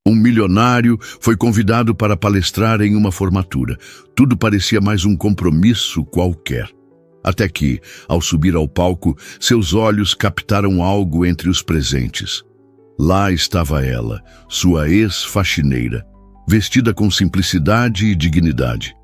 Um milionário foi convidado para palestrar em uma formatura. Tudo parecia mais um compromisso qualquer. Até que, ao subir ao palco, seus olhos captaram algo entre os presentes. Lá estava ela, sua ex-faxineira, vestida com simplicidade e dignidade.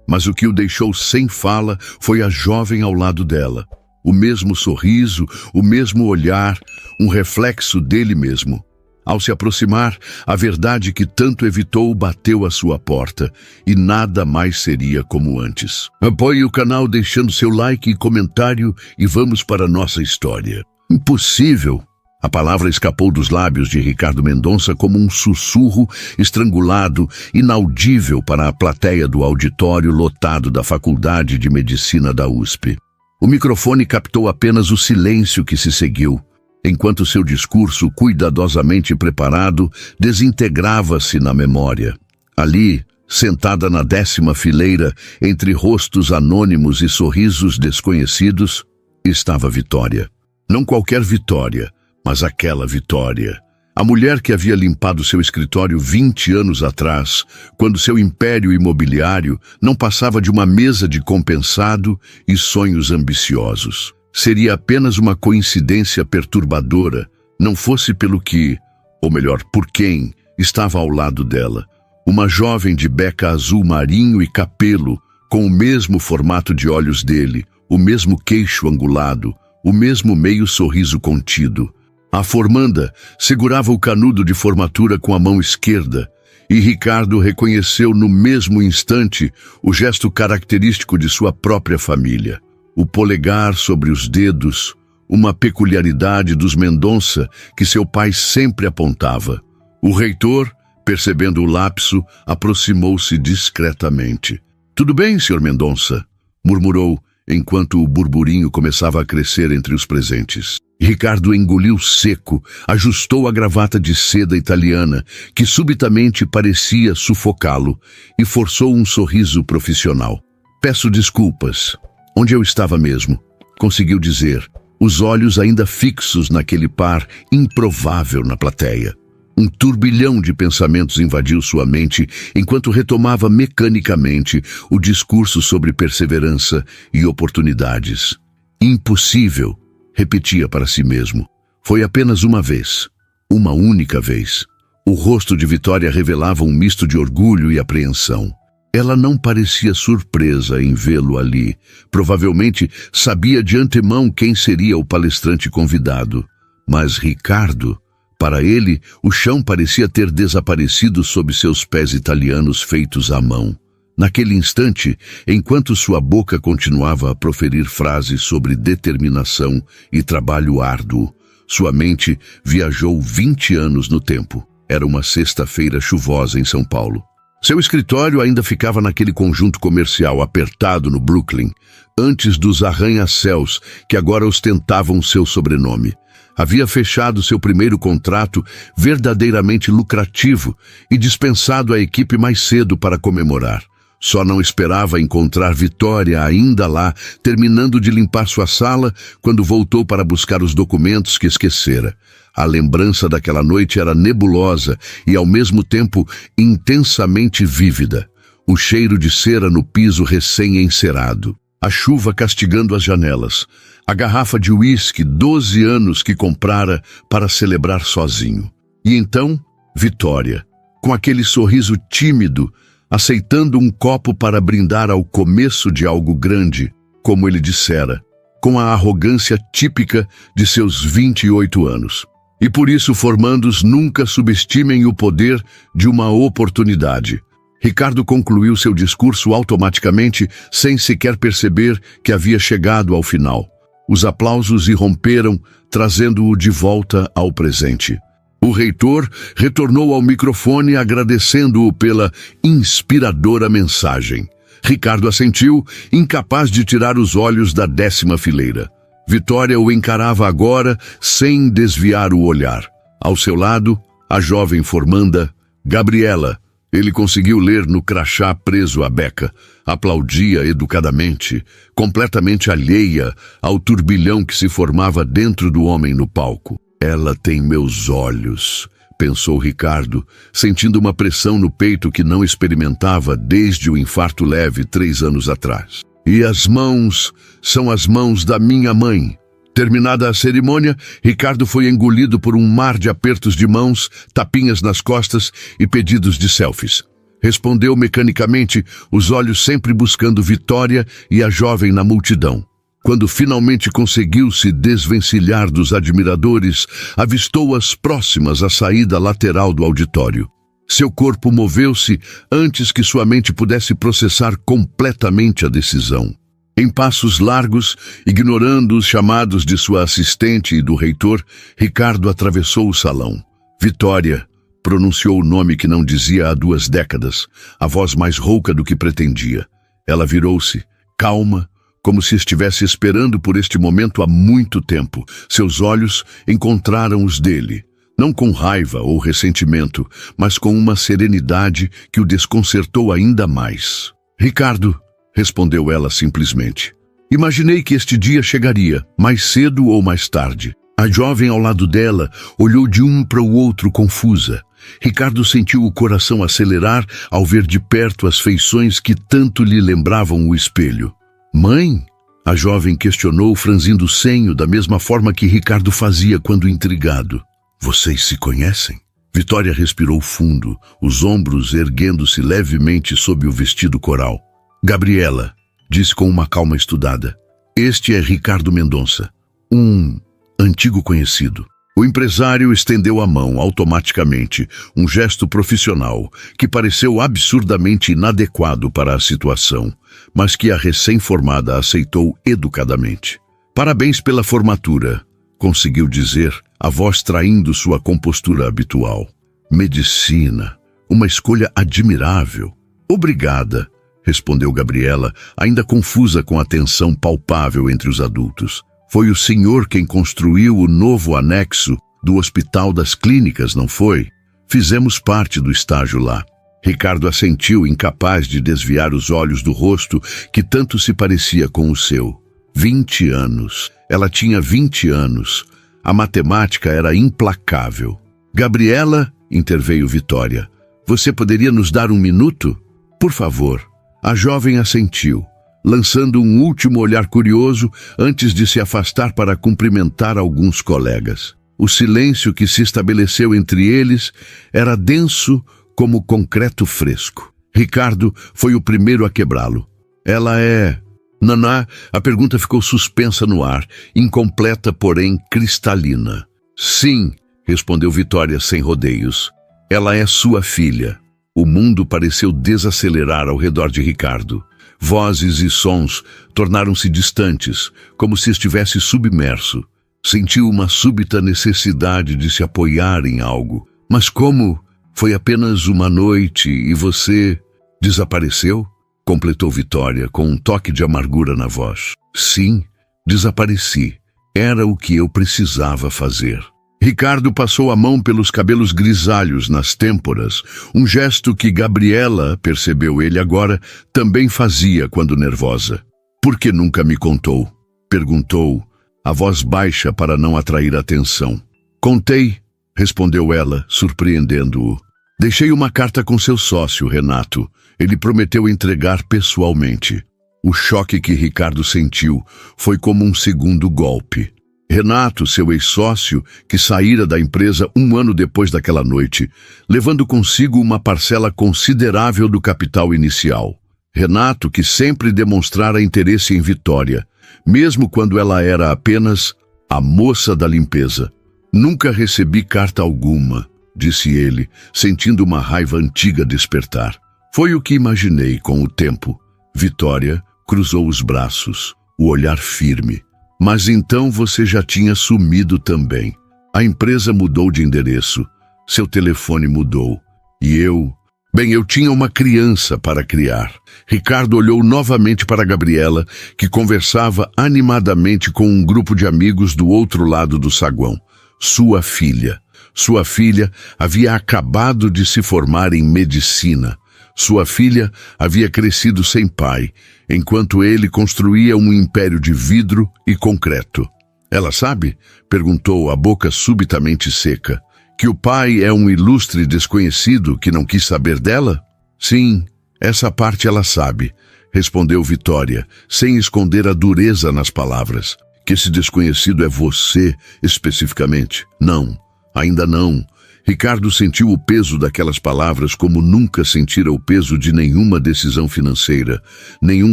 Mas o que o deixou sem fala foi a jovem ao lado dela. O mesmo sorriso, o mesmo olhar, um reflexo dele mesmo. Ao se aproximar, a verdade que tanto evitou bateu à sua porta, e nada mais seria como antes. Apoie o canal deixando seu like e comentário e vamos para a nossa história. Impossível! A palavra escapou dos lábios de Ricardo Mendonça como um sussurro estrangulado, inaudível para a plateia do auditório lotado da Faculdade de Medicina da USP. O microfone captou apenas o silêncio que se seguiu, enquanto seu discurso, cuidadosamente preparado, desintegrava-se na memória. Ali, sentada na 10ª fileira, entre rostos anônimos e sorrisos desconhecidos, estava Vitória. Não qualquer Vitória, mas aquela Vitória. A mulher que havia limpado seu escritório 20 anos atrás, quando seu império imobiliário não passava de uma mesa de compensado e sonhos ambiciosos. Seria apenas uma coincidência perturbadora, não fosse pelo que, ou melhor, por quem, estava ao lado dela. Uma jovem de beca azul marinho e capelo, com o mesmo formato de olhos dele, o mesmo queixo angulado, o mesmo meio sorriso contido. A formanda segurava o canudo de formatura com a mão esquerda, e Ricardo reconheceu no mesmo instante o gesto característico de sua própria família. O polegar sobre os dedos, uma peculiaridade dos Mendonça que seu pai sempre apontava. O reitor, percebendo o lapso, aproximou-se discretamente. "Tudo bem, Sr. Mendonça?", murmurou, enquanto o burburinho começava a crescer entre os presentes. Ricardo engoliu seco, ajustou a gravata de seda italiana, que subitamente parecia sufocá-lo, e forçou um sorriso profissional. "Peço desculpas. Onde eu estava mesmo?", conseguiu dizer, os olhos ainda fixos naquele par improvável na plateia. Um turbilhão de pensamentos invadiu sua mente enquanto retomava mecanicamente o discurso sobre perseverança e oportunidades. "Impossível", repetia para si mesmo. Foi apenas uma vez, uma única vez. O rosto de Vitória revelava um misto de orgulho e apreensão. Ela não parecia surpresa em vê-lo ali. Provavelmente sabia de antemão quem seria o palestrante convidado. Mas Ricardo, para ele, o chão parecia ter desaparecido sob seus pés italianos feitos à mão. Naquele instante, enquanto sua boca continuava a proferir frases sobre determinação e trabalho árduo, sua mente viajou 20 anos no tempo. Era uma sexta-feira chuvosa em São Paulo. Seu escritório ainda ficava naquele conjunto comercial apertado no Brooklyn, antes dos arranha-céus que agora ostentavam seu sobrenome. Havia fechado seu primeiro contrato verdadeiramente lucrativo e dispensado a equipe mais cedo para comemorar. Só não esperava encontrar Vitória ainda lá, terminando de limpar sua sala, quando voltou para buscar os documentos que esquecera. A lembrança daquela noite era nebulosa e, ao mesmo tempo, intensamente vívida. O cheiro de cera no piso recém-encerado. A chuva castigando as janelas. A garrafa de uísque 12 anos que comprara para celebrar sozinho. E então, Vitória, com aquele sorriso tímido, aceitando um copo para brindar ao começo de algo grande, como ele dissera, com a arrogância típica de seus 28 anos. E por isso, formandos, nunca subestimem o poder de uma oportunidade. Ricardo concluiu seu discurso automaticamente, sem sequer perceber que havia chegado ao final. Os aplausos irromperam, trazendo-o de volta ao presente. O reitor retornou ao microfone agradecendo-o pela inspiradora mensagem. Ricardo assentiu, incapaz de tirar os olhos da 10ª fileira. Vitória o encarava agora sem desviar o olhar. Ao seu lado, a jovem formanda, Gabriela. Ele conseguiu ler no crachá preso à beca. Aplaudia educadamente, completamente alheia ao turbilhão que se formava dentro do homem no palco. "Ela tem meus olhos", pensou Ricardo, sentindo uma pressão no peito que não experimentava desde o infarto leve 3 anos atrás. E as mãos são as mãos da minha mãe. Terminada a cerimônia, Ricardo foi engolido por um mar de apertos de mãos, tapinhas nas costas e pedidos de selfies. Respondeu mecanicamente, os olhos sempre buscando Vitória e a jovem na multidão. Quando finalmente conseguiu se desvencilhar dos admiradores, avistou-as próximas à saída lateral do auditório. Seu corpo moveu-se antes que sua mente pudesse processar completamente a decisão. Em passos largos, ignorando os chamados de sua assistente e do reitor, Ricardo atravessou o salão. Vitória pronunciou o nome que não dizia há 2 décadas, a voz mais rouca do que pretendia. Ela virou-se, calma, como se estivesse esperando por este momento há muito tempo. Seus olhos encontraram os dele, não com raiva ou ressentimento, mas com uma serenidade que o desconcertou ainda mais. Ricardo, respondeu ela simplesmente. Imaginei que este dia chegaria, mais cedo ou mais tarde. A jovem ao lado dela olhou de um para o outro confusa. Ricardo sentiu o coração acelerar ao ver de perto as feições que tanto lhe lembravam o espelho. Mãe? A jovem questionou, franzindo o senho da mesma forma que Ricardo fazia quando intrigado. Vocês se conhecem? Vitória respirou fundo, os ombros erguendo-se levemente sob o vestido coral. Gabriela, disse com uma calma estudada. Este é Ricardo Mendonça, um antigo conhecido. O empresário estendeu a mão automaticamente, um gesto profissional que pareceu absurdamente inadequado para a situação, mas que a recém-formada aceitou educadamente. Parabéns pela formatura, conseguiu dizer, a voz traindo sua compostura habitual. Medicina, uma escolha admirável. Obrigada, respondeu Gabriela, ainda confusa com a tensão palpável entre os adultos. Foi o senhor quem construiu o novo anexo do Hospital das Clínicas, não foi? Fizemos parte do estágio lá. Ricardo assentiu, incapaz de desviar os olhos do rosto que tanto se parecia com o seu. 20 anos. Ela tinha 20 anos. A matemática era implacável. Gabriela, interveio Vitória, você poderia nos dar 1 minuto? Por favor. A jovem assentiu, lançando um último olhar curioso antes de se afastar para cumprimentar alguns colegas. O silêncio que se estabeleceu entre eles era denso como concreto fresco. Ricardo foi o primeiro a quebrá-lo. Ela é... Naná, a pergunta ficou suspensa no ar, incompleta, porém cristalina. Sim, respondeu Vitória sem rodeios. Ela é sua filha. O mundo pareceu desacelerar ao redor de Ricardo. Vozes e sons tornaram-se distantes, como se estivesse submerso. Sentiu uma súbita necessidade de se apoiar em algo. Mas como? Foi apenas uma noite e você desapareceu? Completou Vitória, com um toque de amargura na voz. Sim, desapareci. Era o que eu precisava fazer. Ricardo passou a mão pelos cabelos grisalhos nas têmporas, um gesto que Gabriela, percebeu ele agora, também fazia quando nervosa. Por que nunca me contou? Perguntou, a voz baixa para não atrair atenção. Contei, respondeu ela, surpreendendo-o. Deixei uma carta com seu sócio, Renato. Ele prometeu entregar pessoalmente. O choque que Ricardo sentiu foi como um segundo golpe. Renato, seu ex-sócio, que saíra da empresa 1 ano depois daquela noite, levando consigo uma parcela considerável do capital inicial. Renato, que sempre demonstrara interesse em Vitória, mesmo quando ela era apenas a moça da limpeza. Nunca recebi carta alguma, disse ele, sentindo uma raiva antiga despertar. Foi o que imaginei com o tempo. Vitória cruzou os braços, o olhar firme. Mas então você já tinha sumido também. A empresa mudou de endereço, seu telefone mudou. E eu... Bem, eu tinha uma criança para criar. Ricardo olhou novamente para Gabriela, que conversava animadamente com um grupo de amigos do outro lado do saguão. Sua filha. Sua filha havia acabado de se formar em medicina. Sua filha havia crescido sem pai, enquanto ele construía um império de vidro e concreto. Ela sabe? Perguntou, a boca subitamente seca. Que o pai é um ilustre desconhecido que não quis saber dela? Sim, essa parte ela sabe, respondeu Vitória, sem esconder a dureza nas palavras. Que esse desconhecido é você, especificamente? Não, ainda não. Ricardo sentiu o peso daquelas palavras como nunca sentira o peso de nenhuma decisão financeira, nenhum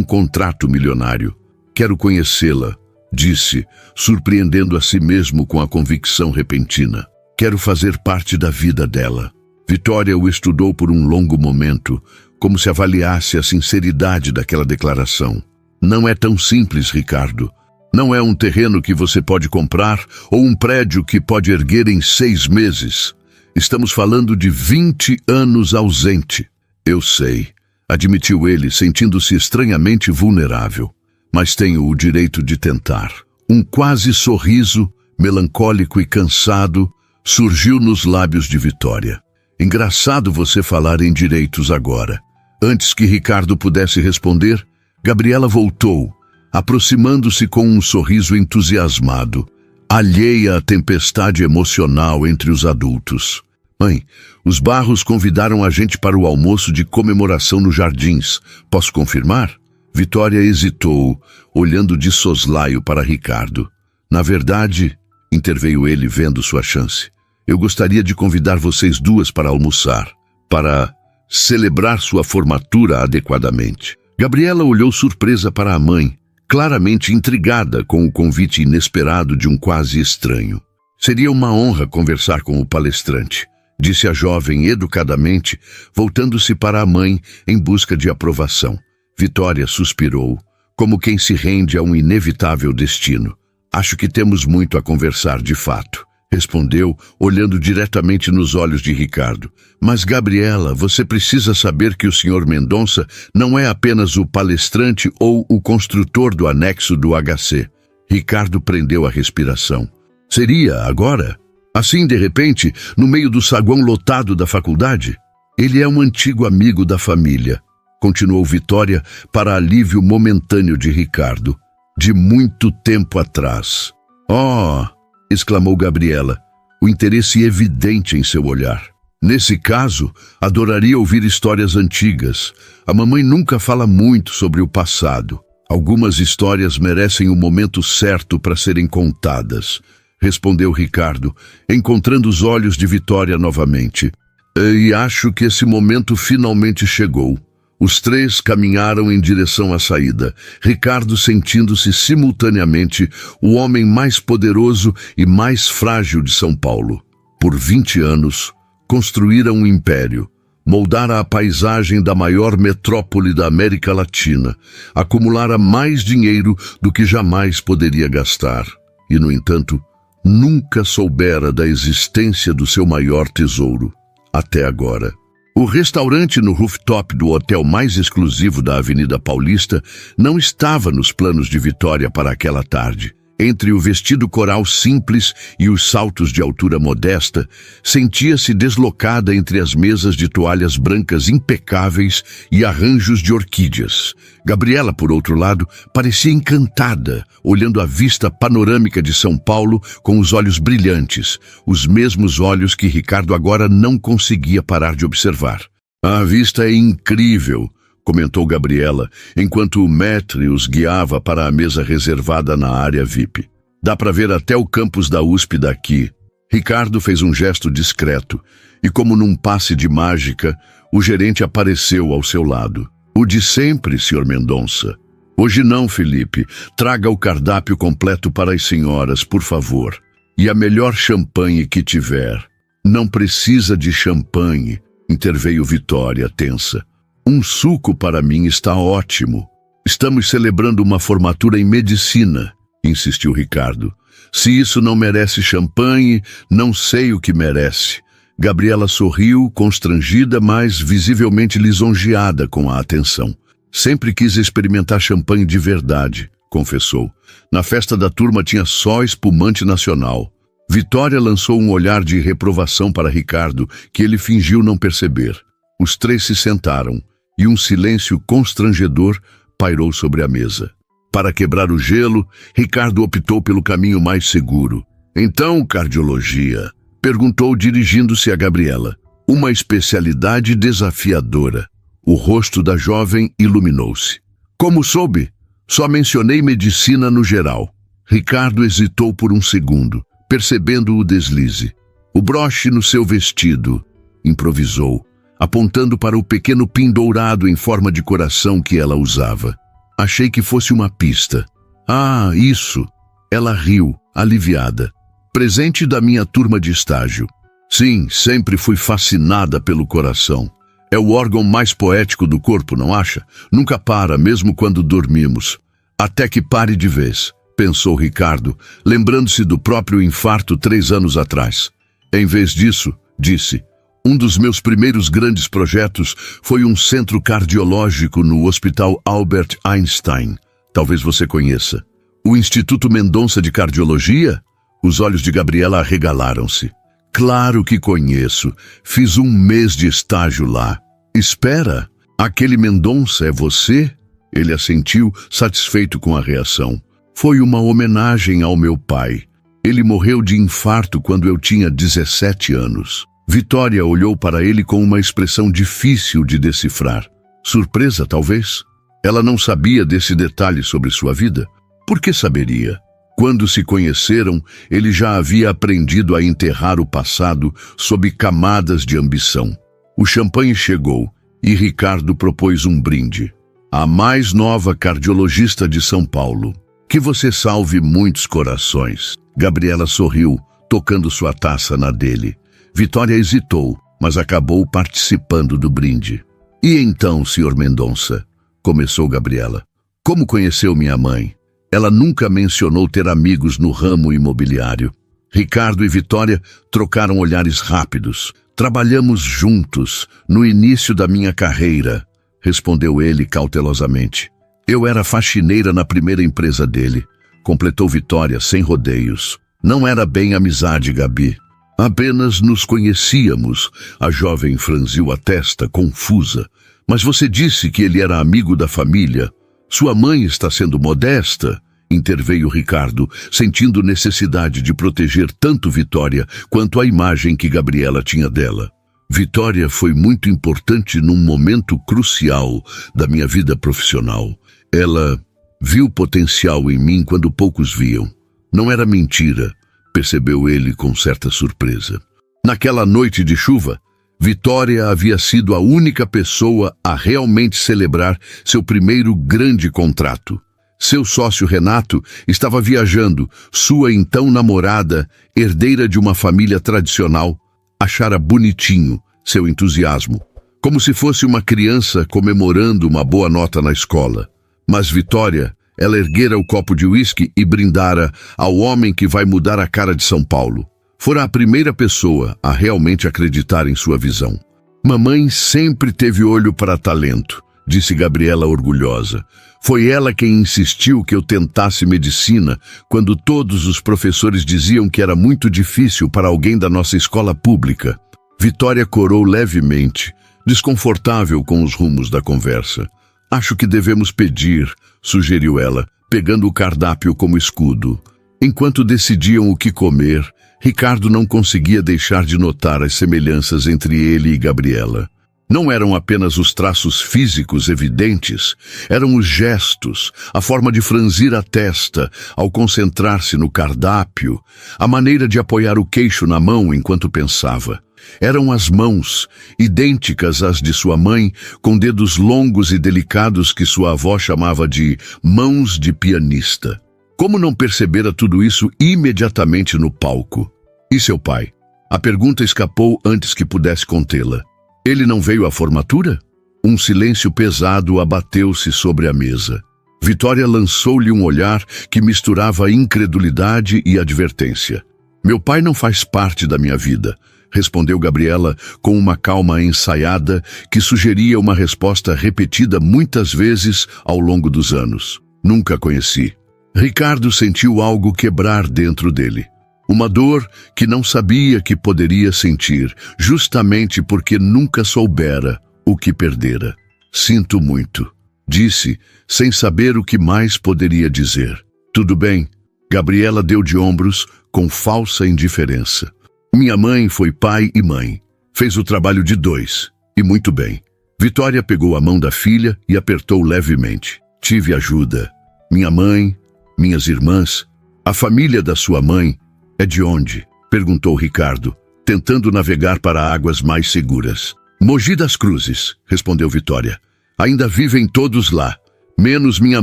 contrato milionário. Quero conhecê-la, disse, surpreendendo a si mesmo com a convicção repentina. Quero fazer parte da vida dela. Vitória o estudou por um longo momento, como se avaliasse a sinceridade daquela declaração. Não é tão simples, Ricardo. Não é um terreno que você pode comprar ou um prédio que pode erguer em 6 meses. Estamos falando de 20 anos ausente. Eu sei, admitiu ele, sentindo-se estranhamente vulnerável. Mas tenho o direito de tentar. Um quase sorriso, melancólico e cansado, surgiu nos lábios de Vitória. Engraçado você falar em direitos agora. Antes que Ricardo pudesse responder, Gabriela voltou, aproximando-se com um sorriso entusiasmado, alheia à tempestade emocional entre os adultos. Mãe, os Barros convidaram a gente para o almoço de comemoração nos Jardins. Posso confirmar? Vitória hesitou, olhando de soslaio para Ricardo. Na verdade, interveio ele vendo sua chance, eu gostaria de convidar vocês duas para almoçar, para celebrar sua formatura adequadamente. Gabriela olhou surpresa para a mãe, claramente intrigada com o convite inesperado de um quase estranho. Seria uma honra conversar com o palestrante, disse a jovem educadamente, voltando-se para a mãe em busca de aprovação. Vitória suspirou, como quem se rende a um inevitável destino. Acho que temos muito a conversar de fato, respondeu, olhando diretamente nos olhos de Ricardo. Mas, Gabriela, você precisa saber que o Sr. Mendonça não é apenas o palestrante ou o construtor do anexo do HC. Ricardo prendeu a respiração. Seria agora? Assim, de repente, no meio do saguão lotado da faculdade? Ele é um antigo amigo da família, continuou Vitória para alívio momentâneo de Ricardo. De muito tempo atrás. Oh! Exclamou Gabriela, o interesse evidente em seu olhar. Nesse caso, adoraria ouvir histórias antigas. A mamãe nunca fala muito sobre o passado. Algumas histórias merecem o momento certo para serem contadas, respondeu Ricardo, encontrando os olhos de Vitória novamente. E acho que esse momento finalmente chegou. Os três caminharam em direção à saída, Ricardo sentindo-se simultaneamente o homem mais poderoso e mais frágil de São Paulo. Por 20 anos, construíra um império, moldara a paisagem da maior metrópole da América Latina, acumulara mais dinheiro do que jamais poderia gastar. E, no entanto, nunca soubera da existência do seu maior tesouro, até agora. O restaurante no rooftop do hotel mais exclusivo da Avenida Paulista não estava nos planos de Vitória para aquela tarde. Entre o vestido coral simples e os saltos de altura modesta, sentia-se deslocada entre as mesas de toalhas brancas impecáveis e arranjos de orquídeas. Gabriela, por outro lado, parecia encantada, olhando a vista panorâmica de São Paulo com os olhos brilhantes, os mesmos olhos que Ricardo agora não conseguia parar de observar. A vista é incrível, comentou Gabriela, enquanto o maître os guiava para a mesa reservada na área VIP. Dá para ver até o campus da USP daqui. Ricardo fez um gesto discreto, e como num passe de mágica, o gerente apareceu ao seu lado. O de sempre, Sr. Mendonça. Hoje não, Felipe. Traga o cardápio completo para as senhoras, por favor. E a melhor champanhe que tiver. Não precisa de champanhe, interveio Vitória, tensa. Um suco para mim está ótimo. Estamos celebrando uma formatura em medicina, insistiu Ricardo. Se isso não merece champanhe, não sei o que merece. Gabriela sorriu, constrangida, mas visivelmente lisonjeada com a atenção. Sempre quis experimentar champanhe de verdade, confessou. Na festa da turma tinha só espumante nacional. Vitória lançou um olhar de reprovação para Ricardo, que ele fingiu não perceber. Os três se sentaram, e um silêncio constrangedor pairou sobre a mesa. Para quebrar o gelo, Ricardo optou pelo caminho mais seguro. Então, cardiologia. Perguntou dirigindo-se a Gabriela. Uma especialidade desafiadora. O rosto da jovem iluminou-se. Como soube? Só mencionei medicina no geral. Ricardo hesitou por um segundo, percebendo o deslize. O broche no seu vestido, improvisou, apontando para o pequeno pin dourado em forma de coração que ela usava. Achei que fosse uma pista. Ah, isso! Ela riu, aliviada. Presente da minha turma de estágio. Sim, sempre fui fascinada pelo coração. É o órgão mais poético do corpo, não acha? Nunca para, mesmo quando dormimos. Até que pare de vez, pensou Ricardo, lembrando-se do próprio infarto 3 anos atrás. Em vez disso, disse, um dos meus primeiros grandes projetos foi um centro cardiológico no Hospital Albert Einstein. Talvez você conheça. O Instituto Mendonça de Cardiologia? Os olhos de Gabriela arregalaram-se. Claro que conheço. Fiz 1 mês de estágio lá. Espera, aquele Mendonça é você? Ele assentiu, satisfeito com a reação. Foi uma homenagem ao meu pai. Ele morreu de infarto quando eu tinha 17 anos. Vitória olhou para ele com uma expressão difícil de decifrar. Surpresa, talvez? Ela não sabia desse detalhe sobre sua vida. Por que saberia? Quando se conheceram, ele já havia aprendido a enterrar o passado sob camadas de ambição. O champanhe chegou e Ricardo propôs um brinde. A mais nova cardiologista de São Paulo. Que você salve muitos corações. Gabriela sorriu, tocando sua taça na dele. Vitória hesitou, mas acabou participando do brinde. E então, Sr. Mendonça? Começou Gabriela. Como conheceu minha mãe? Ela nunca mencionou ter amigos no ramo imobiliário. Ricardo e Vitória trocaram olhares rápidos. Trabalhamos juntos, no início da minha carreira, respondeu ele cautelosamente. Eu era faxineira na primeira empresa dele, completou Vitória sem rodeios. Não era bem amizade, Gabi. Apenas nos conhecíamos, a jovem franziu a testa, confusa. Mas você disse que ele era amigo da família. Sua mãe está sendo modesta, interveio Ricardo, sentindo necessidade de proteger tanto Vitória quanto a imagem que Gabriela tinha dela. Vitória foi muito importante num momento crucial da minha vida profissional. Ela viu potencial em mim quando poucos viam. Não era mentira, percebeu ele com certa surpresa. Naquela noite de chuva, Vitória havia sido a única pessoa a realmente celebrar seu primeiro grande contrato. Seu sócio Renato estava viajando, sua então namorada, herdeira de uma família tradicional, achara bonitinho seu entusiasmo, como se fosse uma criança comemorando uma boa nota na escola. Mas Vitória, ela erguera o copo de uísque e brindara ao homem que vai mudar a cara de São Paulo. Fora a primeira pessoa a realmente acreditar em sua visão. Mamãe sempre teve olho para talento, disse Gabriela orgulhosa. Foi ela quem insistiu que eu tentasse medicina quando todos os professores diziam que era muito difícil para alguém da nossa escola pública. Vitória corou levemente, desconfortável com os rumos da conversa. Acho que devemos pedir, sugeriu ela, pegando o cardápio como escudo. Enquanto decidiam o que comer, Ricardo não conseguia deixar de notar as semelhanças entre ele e Gabriela. Não eram apenas os traços físicos evidentes, eram os gestos, a forma de franzir a testa ao concentrar-se no cardápio, a maneira de apoiar o queixo na mão enquanto pensava. Eram as mãos, idênticas às de sua mãe, com dedos longos e delicados que sua avó chamava de mãos de pianista. Como não percebera tudo isso imediatamente no palco? E seu pai? A pergunta escapou antes que pudesse contê-la. Ele não veio à formatura? Um silêncio pesado abateu-se sobre a mesa. Vitória lançou-lhe um olhar que misturava incredulidade e advertência. Meu pai não faz parte da minha vida, respondeu Gabriela com uma calma ensaiada que sugeria uma resposta repetida muitas vezes ao longo dos anos. Nunca conheci. Ricardo sentiu algo quebrar dentro dele. Uma dor que não sabia que poderia sentir, justamente porque nunca soubera o que perdera. Sinto muito, disse, sem saber o que mais poderia dizer. Tudo bem, Gabriela deu de ombros com falsa indiferença. Minha mãe foi pai e mãe. Fez o trabalho de dois. E muito bem. Vitória pegou a mão da filha e apertou levemente. Tive ajuda. Minha mãe, minhas irmãs. A família da sua mãe é de onde? Perguntou Ricardo, tentando navegar para águas mais seguras. Mogi das Cruzes, respondeu Vitória. Ainda vivem todos lá, menos minha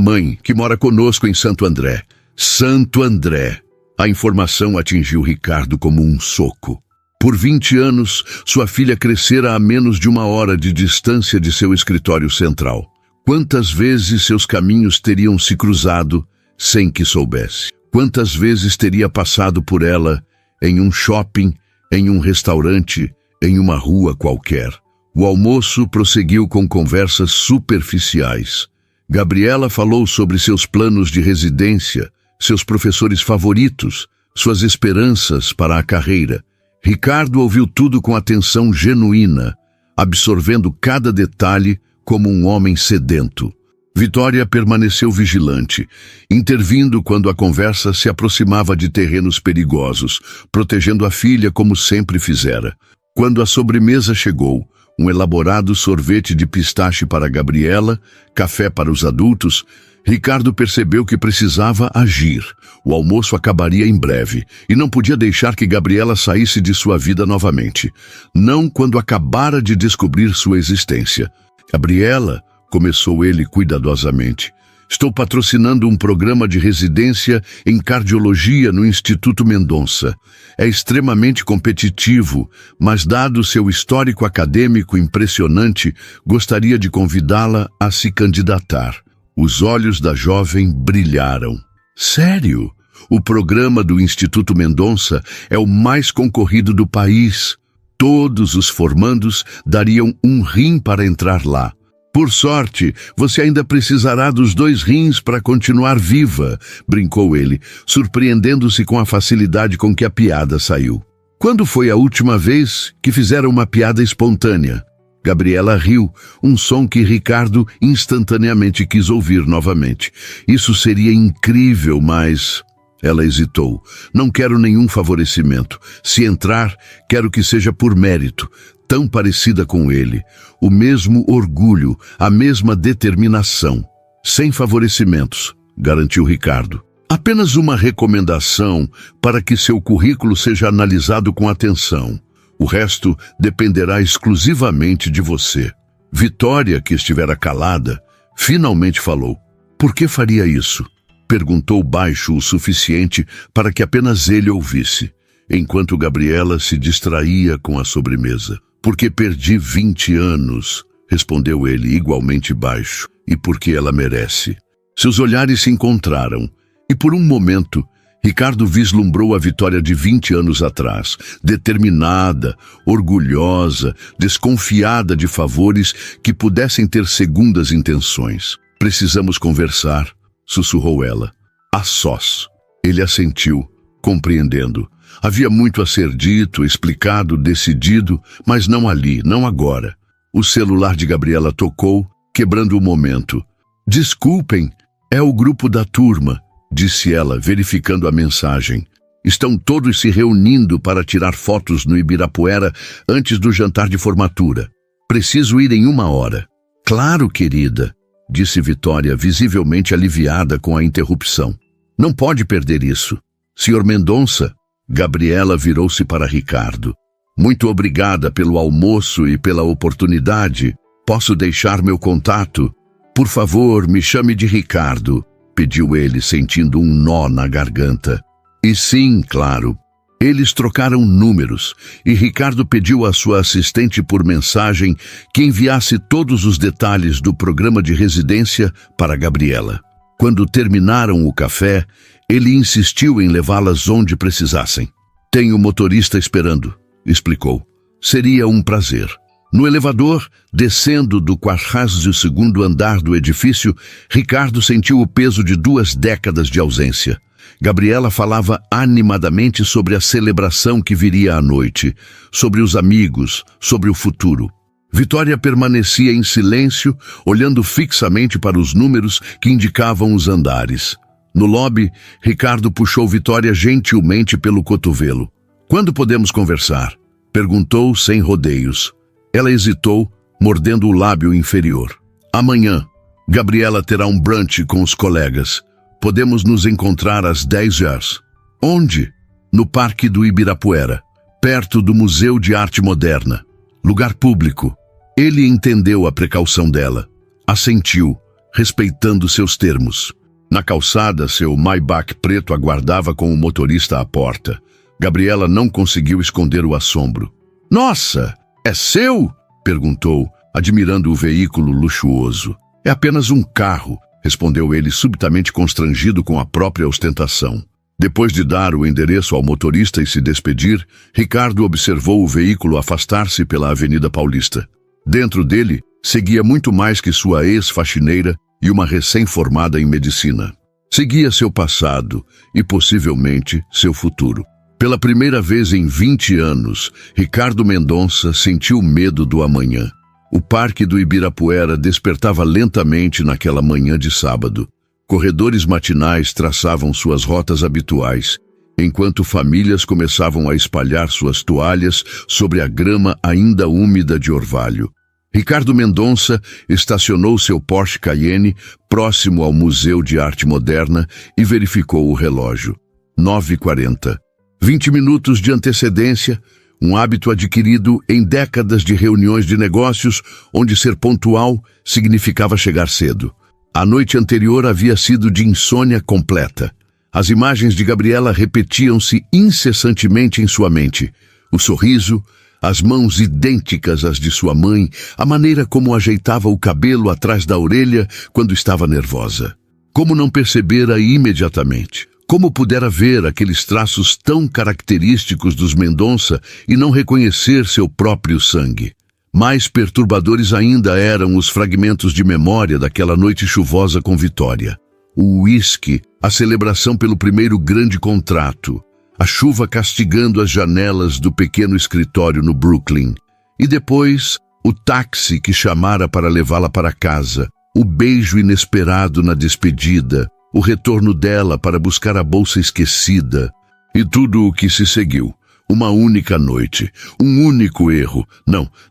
mãe, que mora conosco em Santo André. Santo André. A informação atingiu Ricardo como um soco. Por 20 anos, sua filha crescera a menos de 1 hora de distância de seu escritório central. Quantas vezes seus caminhos teriam se cruzado sem que soubesse? Quantas vezes teria passado por ela em um shopping, em um restaurante, em uma rua qualquer? O almoço prosseguiu com conversas superficiais. Gabriela falou sobre seus planos de residência, seus professores favoritos, suas esperanças para a carreira. Ricardo ouviu tudo com atenção genuína, absorvendo cada detalhe como um homem sedento. Vitória permaneceu vigilante, intervindo quando a conversa se aproximava de terrenos perigosos, protegendo a filha como sempre fizera. Quando a sobremesa chegou, um elaborado sorvete de pistache para Gabriela, café para os adultos, Ricardo percebeu que precisava agir. O almoço acabaria em breve, e não podia deixar que Gabriela saísse de sua vida novamente. Não quando acabara de descobrir sua existência. Gabriela, começou ele cuidadosamente, estou patrocinando um programa de residência em cardiologia no Instituto Mendonça. É extremamente competitivo, mas dado seu histórico acadêmico impressionante, gostaria de convidá-la a se candidatar. Os olhos da jovem brilharam. Sério? O programa do Instituto Mendonça é o mais concorrido do país. Todos os formandos dariam um rim para entrar lá. Por sorte, você ainda precisará dos 2 rins para continuar viva, brincou ele, surpreendendo-se com a facilidade com que a piada saiu. Quando foi a última vez que fizeram uma piada espontânea? Gabriela riu, um som que Ricardo instantaneamente quis ouvir novamente. Isso seria incrível, mas... Ela hesitou. Não quero nenhum favorecimento. Se entrar, quero que seja por mérito. Tão parecida com ele. O mesmo orgulho, a mesma determinação. Sem favorecimentos, garantiu Ricardo. Apenas uma recomendação para que seu currículo seja analisado com atenção. O resto dependerá exclusivamente de você. Vitória, que estivera calada, finalmente falou. Por que faria isso? Perguntou baixo o suficiente para que apenas ele ouvisse, enquanto Gabriela se distraía com a sobremesa. Porque perdi 20 anos, respondeu ele igualmente baixo, e porque ela merece. Seus olhares se encontraram, e por um momento, Ricardo vislumbrou a Vitória de 20 anos atrás, determinada, orgulhosa, desconfiada de favores que pudessem ter segundas intenções. Precisamos conversar, sussurrou ela. A sós. Ele assentiu, compreendendo. Havia muito a ser dito, explicado, decidido, mas não ali, não agora. O celular de Gabriela tocou, quebrando o momento. Desculpem, é o grupo da turma, disse ela, verificando a mensagem. Estão todos se reunindo para tirar fotos no Ibirapuera antes do jantar de formatura. Preciso ir em 1 hora. Claro, querida, disse Vitória, visivelmente aliviada com a interrupção. Não pode perder isso. Senhor Mendonça, Gabriela virou-se para Ricardo. Muito obrigada pelo almoço e pela oportunidade. Posso deixar meu contato? Por favor, me chame de Ricardo, pediu ele, sentindo um nó na garganta. E sim, claro. Eles trocaram números e Ricardo pediu à sua assistente por mensagem que enviasse todos os detalhes do programa de residência para Gabriela. Quando terminaram o café, ele insistiu em levá-las onde precisassem. Tenho motorista esperando, explicou. Seria um prazer. No elevador, descendo do 42º andar do edifício, Ricardo sentiu o peso de 2 décadas de ausência. Gabriela falava animadamente sobre a celebração que viria à noite, sobre os amigos, sobre o futuro. Vitória permanecia em silêncio, olhando fixamente para os números que indicavam os andares. No lobby, Ricardo puxou Vitória gentilmente pelo cotovelo. Quando podemos conversar? Perguntou sem rodeios. Ela hesitou, mordendo o lábio inferior. Amanhã. Gabriela terá um brunch com os colegas. Podemos nos encontrar às 10 horas. Onde? No Parque do Ibirapuera, perto do Museu de Arte Moderna. Lugar público. Ele entendeu a precaução dela. Assentiu, respeitando seus termos. Na calçada, seu Maybach preto aguardava com o motorista à porta. Gabriela não conseguiu esconder o assombro. "Nossa, é seu?" perguntou, admirando o veículo luxuoso. "É apenas um carro", respondeu ele, subitamente constrangido com a própria ostentação. Depois de dar o endereço ao motorista e se despedir, Ricardo observou o veículo afastar-se pela Avenida Paulista. Dentro dele, seguia muito mais que sua ex-faxineira e uma recém-formada em medicina. Seguia seu passado e, possivelmente, seu futuro. Pela primeira vez em 20 anos, Ricardo Mendonça sentiu medo do amanhã. O Parque do Ibirapuera despertava lentamente naquela manhã de sábado. Corredores matinais traçavam suas rotas habituais, enquanto famílias começavam a espalhar suas toalhas sobre a grama ainda úmida de orvalho. Ricardo Mendonça estacionou seu Porsche Cayenne próximo ao Museu de Arte Moderna e verificou o relógio. 9h40. 20 minutos de antecedência, um hábito adquirido em décadas de reuniões de negócios onde ser pontual significava chegar cedo. A noite anterior havia sido de insônia completa. As imagens de Gabriela repetiam-se incessantemente em sua mente. O sorriso, as mãos idênticas às de sua mãe, a maneira como ajeitava o cabelo atrás da orelha quando estava nervosa. Como não percebera imediatamente? Como pudera ver aqueles traços tão característicos dos Mendonça e não reconhecer seu próprio sangue? Mais perturbadores ainda eram os fragmentos de memória daquela noite chuvosa com Vitória. O uísque, a celebração pelo primeiro grande contrato, a chuva castigando as janelas do pequeno escritório no Brooklyn. E depois, o táxi que chamara para levá-la para casa, o beijo inesperado na despedida, o retorno dela para buscar a bolsa esquecida e tudo o que se seguiu. Uma única noite, um único erro.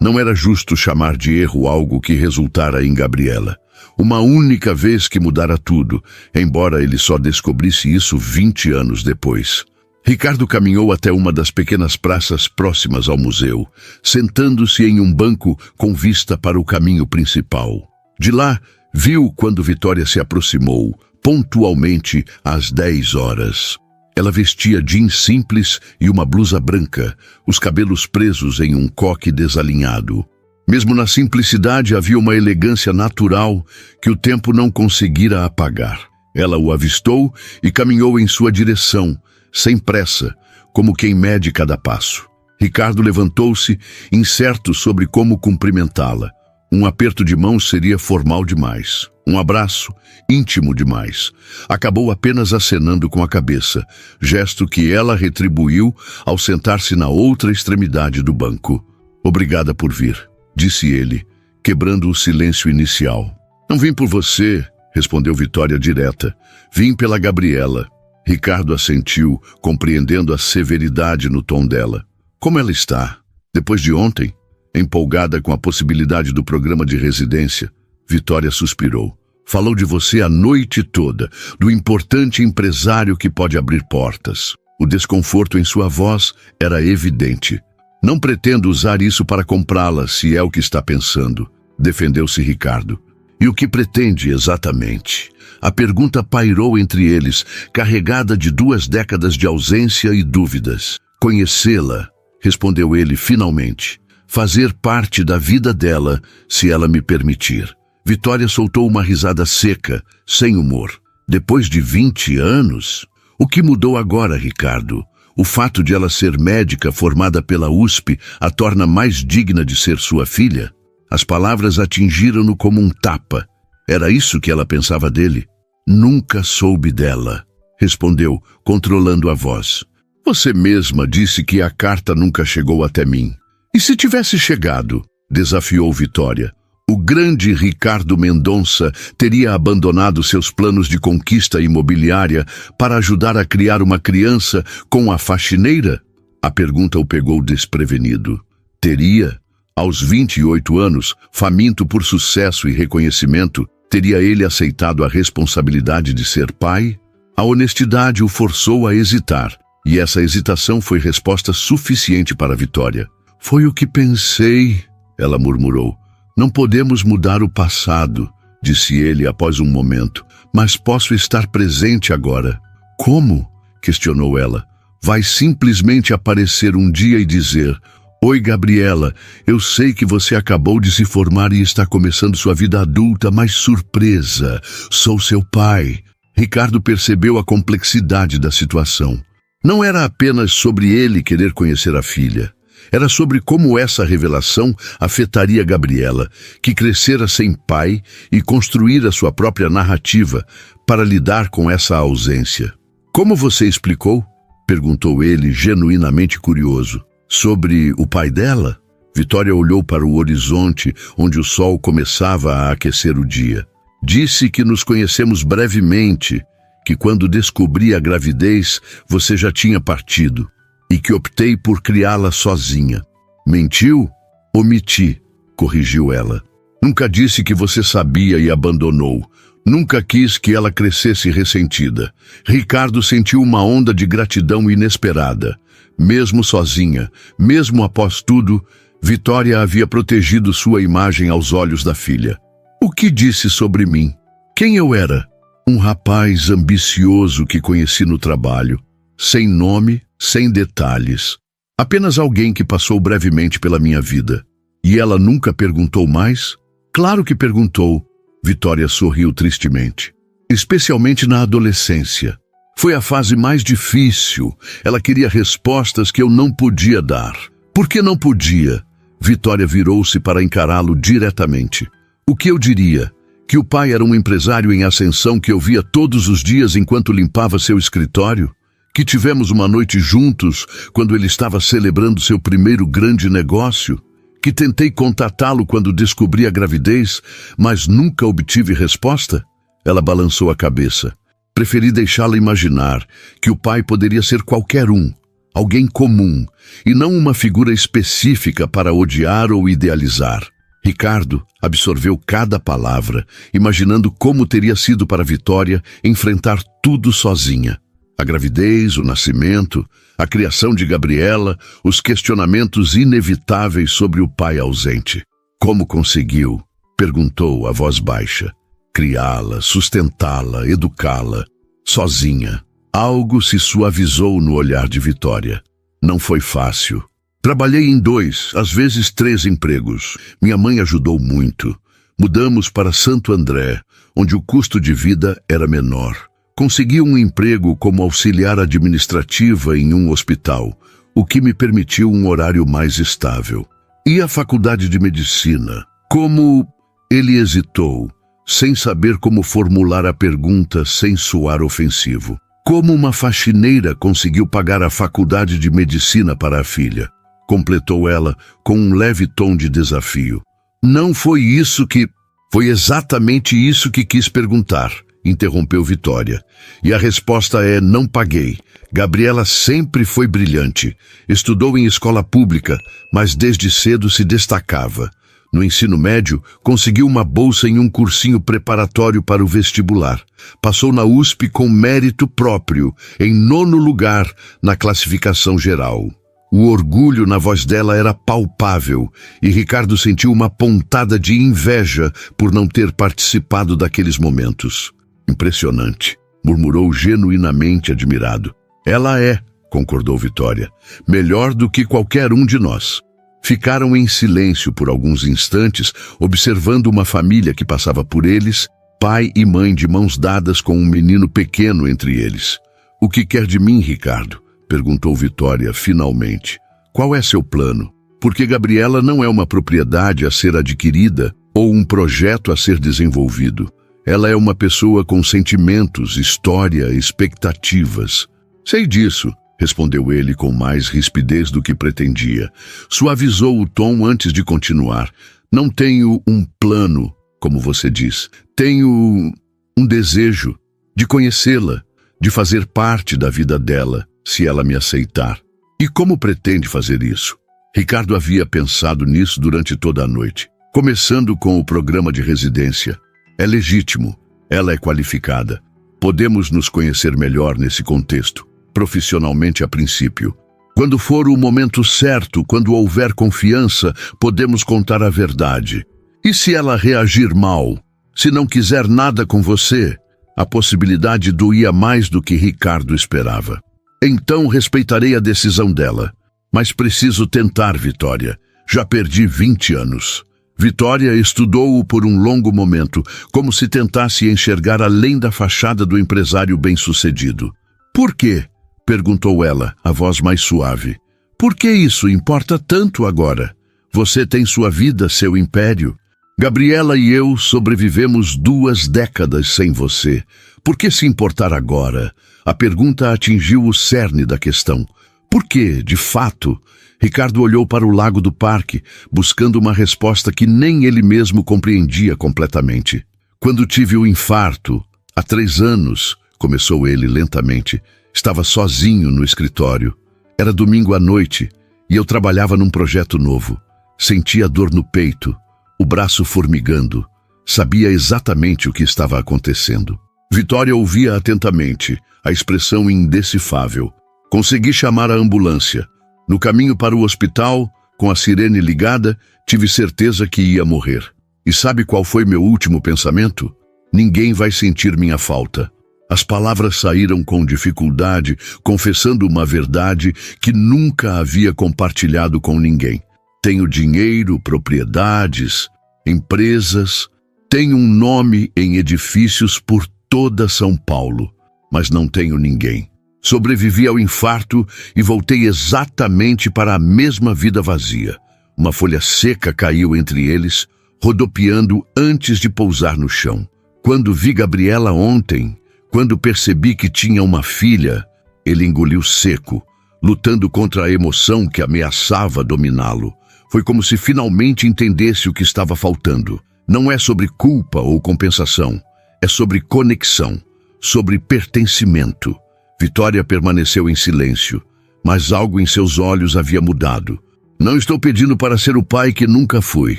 Não era justo chamar de erro algo que resultara em Gabriela. Uma única vez que mudara tudo, embora ele só descobrisse isso 20 anos depois. Ricardo caminhou até uma das pequenas praças próximas ao museu, sentando-se em um banco com vista para o caminho principal. De lá, viu quando Vitória se aproximou, pontualmente às 10 horas. Ela vestia jeans simples e uma blusa branca, os cabelos presos em um coque desalinhado. Mesmo na simplicidade havia uma elegância natural que o tempo não conseguira apagar. Ela o avistou e caminhou em sua direção, sem pressa, como quem mede cada passo. Ricardo levantou-se, incerto sobre como cumprimentá-la. Um aperto de mão seria formal demais. Um abraço, íntimo demais. Acabou apenas acenando com a cabeça, gesto que ela retribuiu ao sentar-se na outra extremidade do banco. "Obrigada por vir", disse ele, quebrando o silêncio inicial. "Não vim por você", respondeu Vitória direta. "Vim pela Gabriela." Ricardo assentiu, compreendendo a severidade no tom dela. "Como ela está? Depois de ontem?" Empolgada com a possibilidade do programa de residência, Vitória suspirou. "Falou de você a noite toda, do importante empresário que pode abrir portas." O desconforto em sua voz era evidente. "Não pretendo usar isso para comprá-la, se é o que está pensando", defendeu-se Ricardo. "E o que pretende exatamente?" A pergunta pairou entre eles, carregada de 2 décadas de ausência e dúvidas. "Conhecê-la", respondeu ele finalmente. "Fazer parte da vida dela, se ela me permitir." Vitória soltou uma risada seca, sem humor. "Depois de 20 anos? O que mudou agora, Ricardo? O fato de ela ser médica formada pela USP a torna mais digna de ser sua filha?" As palavras atingiram-no como um tapa. Era isso que ela pensava dele? "Nunca soube dela", respondeu, controlando a voz. "Você mesma disse que a carta nunca chegou até mim." "E se tivesse chegado?", desafiou Vitória. O grande Ricardo Mendonça teria abandonado seus planos de conquista imobiliária para ajudar a criar uma criança com a faxineira? A pergunta o pegou desprevenido. Teria? Aos 28 anos, faminto por sucesso e reconhecimento, teria ele aceitado a responsabilidade de ser pai? A honestidade o forçou a hesitar, e essa hesitação foi resposta suficiente para Vitória. Foi o que pensei, ela murmurou. Não podemos mudar o passado, disse ele após um momento, mas posso estar presente agora. Como? Questionou ela. Vai simplesmente aparecer um dia e dizer: Oi, Gabriela, eu sei que você acabou de se formar e está começando sua vida adulta, mas surpresa, sou seu pai. Ricardo percebeu a complexidade da situação. Não era apenas sobre ele querer conhecer a filha. Era sobre como essa revelação afetaria Gabriela, que crescera sem pai e construíra sua própria narrativa para lidar com essa ausência. Como você explicou? Perguntou ele, genuinamente curioso. Sobre o pai dela? Vitória olhou para o horizonte, onde o sol começava a aquecer o dia. Disse que nos conhecemos brevemente, que quando descobri a gravidez, você já tinha partido, e que optei por criá-la sozinha. Mentiu? Omiti, corrigiu ela. Nunca disse que você sabia e abandonou. Nunca quis que ela crescesse ressentida. Ricardo sentiu uma onda de gratidão inesperada. Mesmo sozinha, mesmo após tudo, Vitória havia protegido sua imagem aos olhos da filha. O que disse sobre mim? Quem eu era? Um rapaz ambicioso que conheci no trabalho, sem nome, sem detalhes. Apenas alguém que passou brevemente pela minha vida. E ela nunca perguntou mais? Claro que perguntou. Vitória sorriu tristemente. Especialmente na adolescência. Foi a fase mais difícil. Ela queria respostas que eu não podia dar. Por que não podia? Vitória virou-se para encará-lo diretamente. O que eu diria? Que o pai era um empresário em ascensão que eu via todos os dias enquanto limpava seu escritório? Que tivemos uma noite juntos quando ele estava celebrando seu primeiro grande negócio? Que tentei contatá-lo quando descobri a gravidez, mas nunca obtive resposta? Ela balançou a cabeça. Preferi deixá-la imaginar que o pai poderia ser qualquer um, alguém comum, e não uma figura específica para odiar ou idealizar. Ricardo absorveu cada palavra, imaginando como teria sido para Vitória enfrentar tudo sozinha. A gravidez, o nascimento, a criação de Gabriela, os questionamentos inevitáveis sobre o pai ausente. Como conseguiu? Perguntou a voz baixa. Criá-la, sustentá-la, educá-la, sozinha. Algo se suavizou no olhar de Vitória. Não foi fácil. Trabalhei em 2, às vezes 3 empregos. Minha mãe ajudou muito. Mudamos para Santo André, onde o custo de vida era menor. Consegui um emprego como auxiliar administrativa em um hospital, o que me permitiu um horário mais estável. E a faculdade de medicina? Como... Ele hesitou, sem saber como formular a pergunta sem soar ofensivo. Como uma faxineira conseguiu pagar a faculdade de medicina para a filha? Completou ela com um leve tom de desafio. Não foi isso que... Foi exatamente isso que quis perguntar, interrompeu Vitória. E a resposta é: não paguei. Gabriela sempre foi brilhante. Estudou em escola pública, mas desde cedo se destacava. No ensino médio, conseguiu uma bolsa em um cursinho preparatório para o vestibular. Passou na USP com mérito próprio, em 9º lugar na classificação geral. O orgulho na voz dela era palpável, e Ricardo sentiu uma pontada de inveja por não ter participado daqueles momentos. Impressionante, murmurou genuinamente admirado. Ela é, concordou Vitória, melhor do que qualquer um de nós. Ficaram em silêncio por alguns instantes, observando uma família que passava por eles, pai e mãe de mãos dadas com um menino pequeno entre eles. O que quer de mim, Ricardo? Perguntou Vitória finalmente. Qual é seu plano? Porque Gabriela não é uma propriedade a ser adquirida ou um projeto a ser desenvolvido. Ela é uma pessoa com sentimentos, história, expectativas. Sei disso, respondeu ele com mais rispidez do que pretendia. Suavizou o tom antes de continuar. Não tenho um plano, como você diz. Tenho um desejo de conhecê-la, de fazer parte da vida dela, se ela me aceitar. E como pretende fazer isso? Ricardo havia pensado nisso durante toda a noite. Começando com o programa de residência. É legítimo, ela é qualificada. Podemos nos conhecer melhor nesse contexto, profissionalmente a princípio. Quando for o momento certo, quando houver confiança, podemos contar a verdade. E se ela reagir mal? Se não quiser nada com você? A possibilidade doía mais do que Ricardo esperava. Então respeitarei a decisão dela. Mas preciso tentar, Vitória. Já perdi 20 anos. Vitória estudou-o por um longo momento, como se tentasse enxergar além da fachada do empresário bem-sucedido. Por quê? Perguntou ela, a voz mais suave. Por que isso importa tanto agora? Você tem sua vida, seu império. Gabriela e eu sobrevivemos 2 décadas sem você. Por que se importar agora? A pergunta atingiu o cerne da questão. Por que, de fato? Ricardo olhou para o lago do parque, buscando uma resposta que nem ele mesmo compreendia completamente. Quando tive o infarto, há 3 anos, começou ele lentamente, estava sozinho no escritório. Era domingo à noite e eu trabalhava num projeto novo. Sentia dor no peito, o braço formigando. Sabia exatamente o que estava acontecendo. Vitória ouvia atentamente, a expressão indecifrável. Consegui chamar a ambulância. No caminho para o hospital, com a sirene ligada, tive certeza que ia morrer. E sabe qual foi meu último pensamento? Ninguém vai sentir minha falta. As palavras saíram com dificuldade, confessando uma verdade que nunca havia compartilhado com ninguém. Tenho dinheiro, propriedades, empresas, tenho um nome em edifícios por toda São Paulo, mas não tenho ninguém. Sobrevivi ao infarto e voltei exatamente para a mesma vida vazia. Uma folha seca caiu entre eles, rodopiando antes de pousar no chão. Quando vi Gabriela ontem, quando percebi que tinha uma filha, ele engoliu seco, lutando contra a emoção que ameaçava dominá-lo. Foi como se finalmente entendesse o que estava faltando. Não é sobre culpa ou compensação, é sobre conexão, sobre pertencimento. Vitória permaneceu em silêncio, mas algo em seus olhos havia mudado. Não estou pedindo para ser o pai que nunca fui,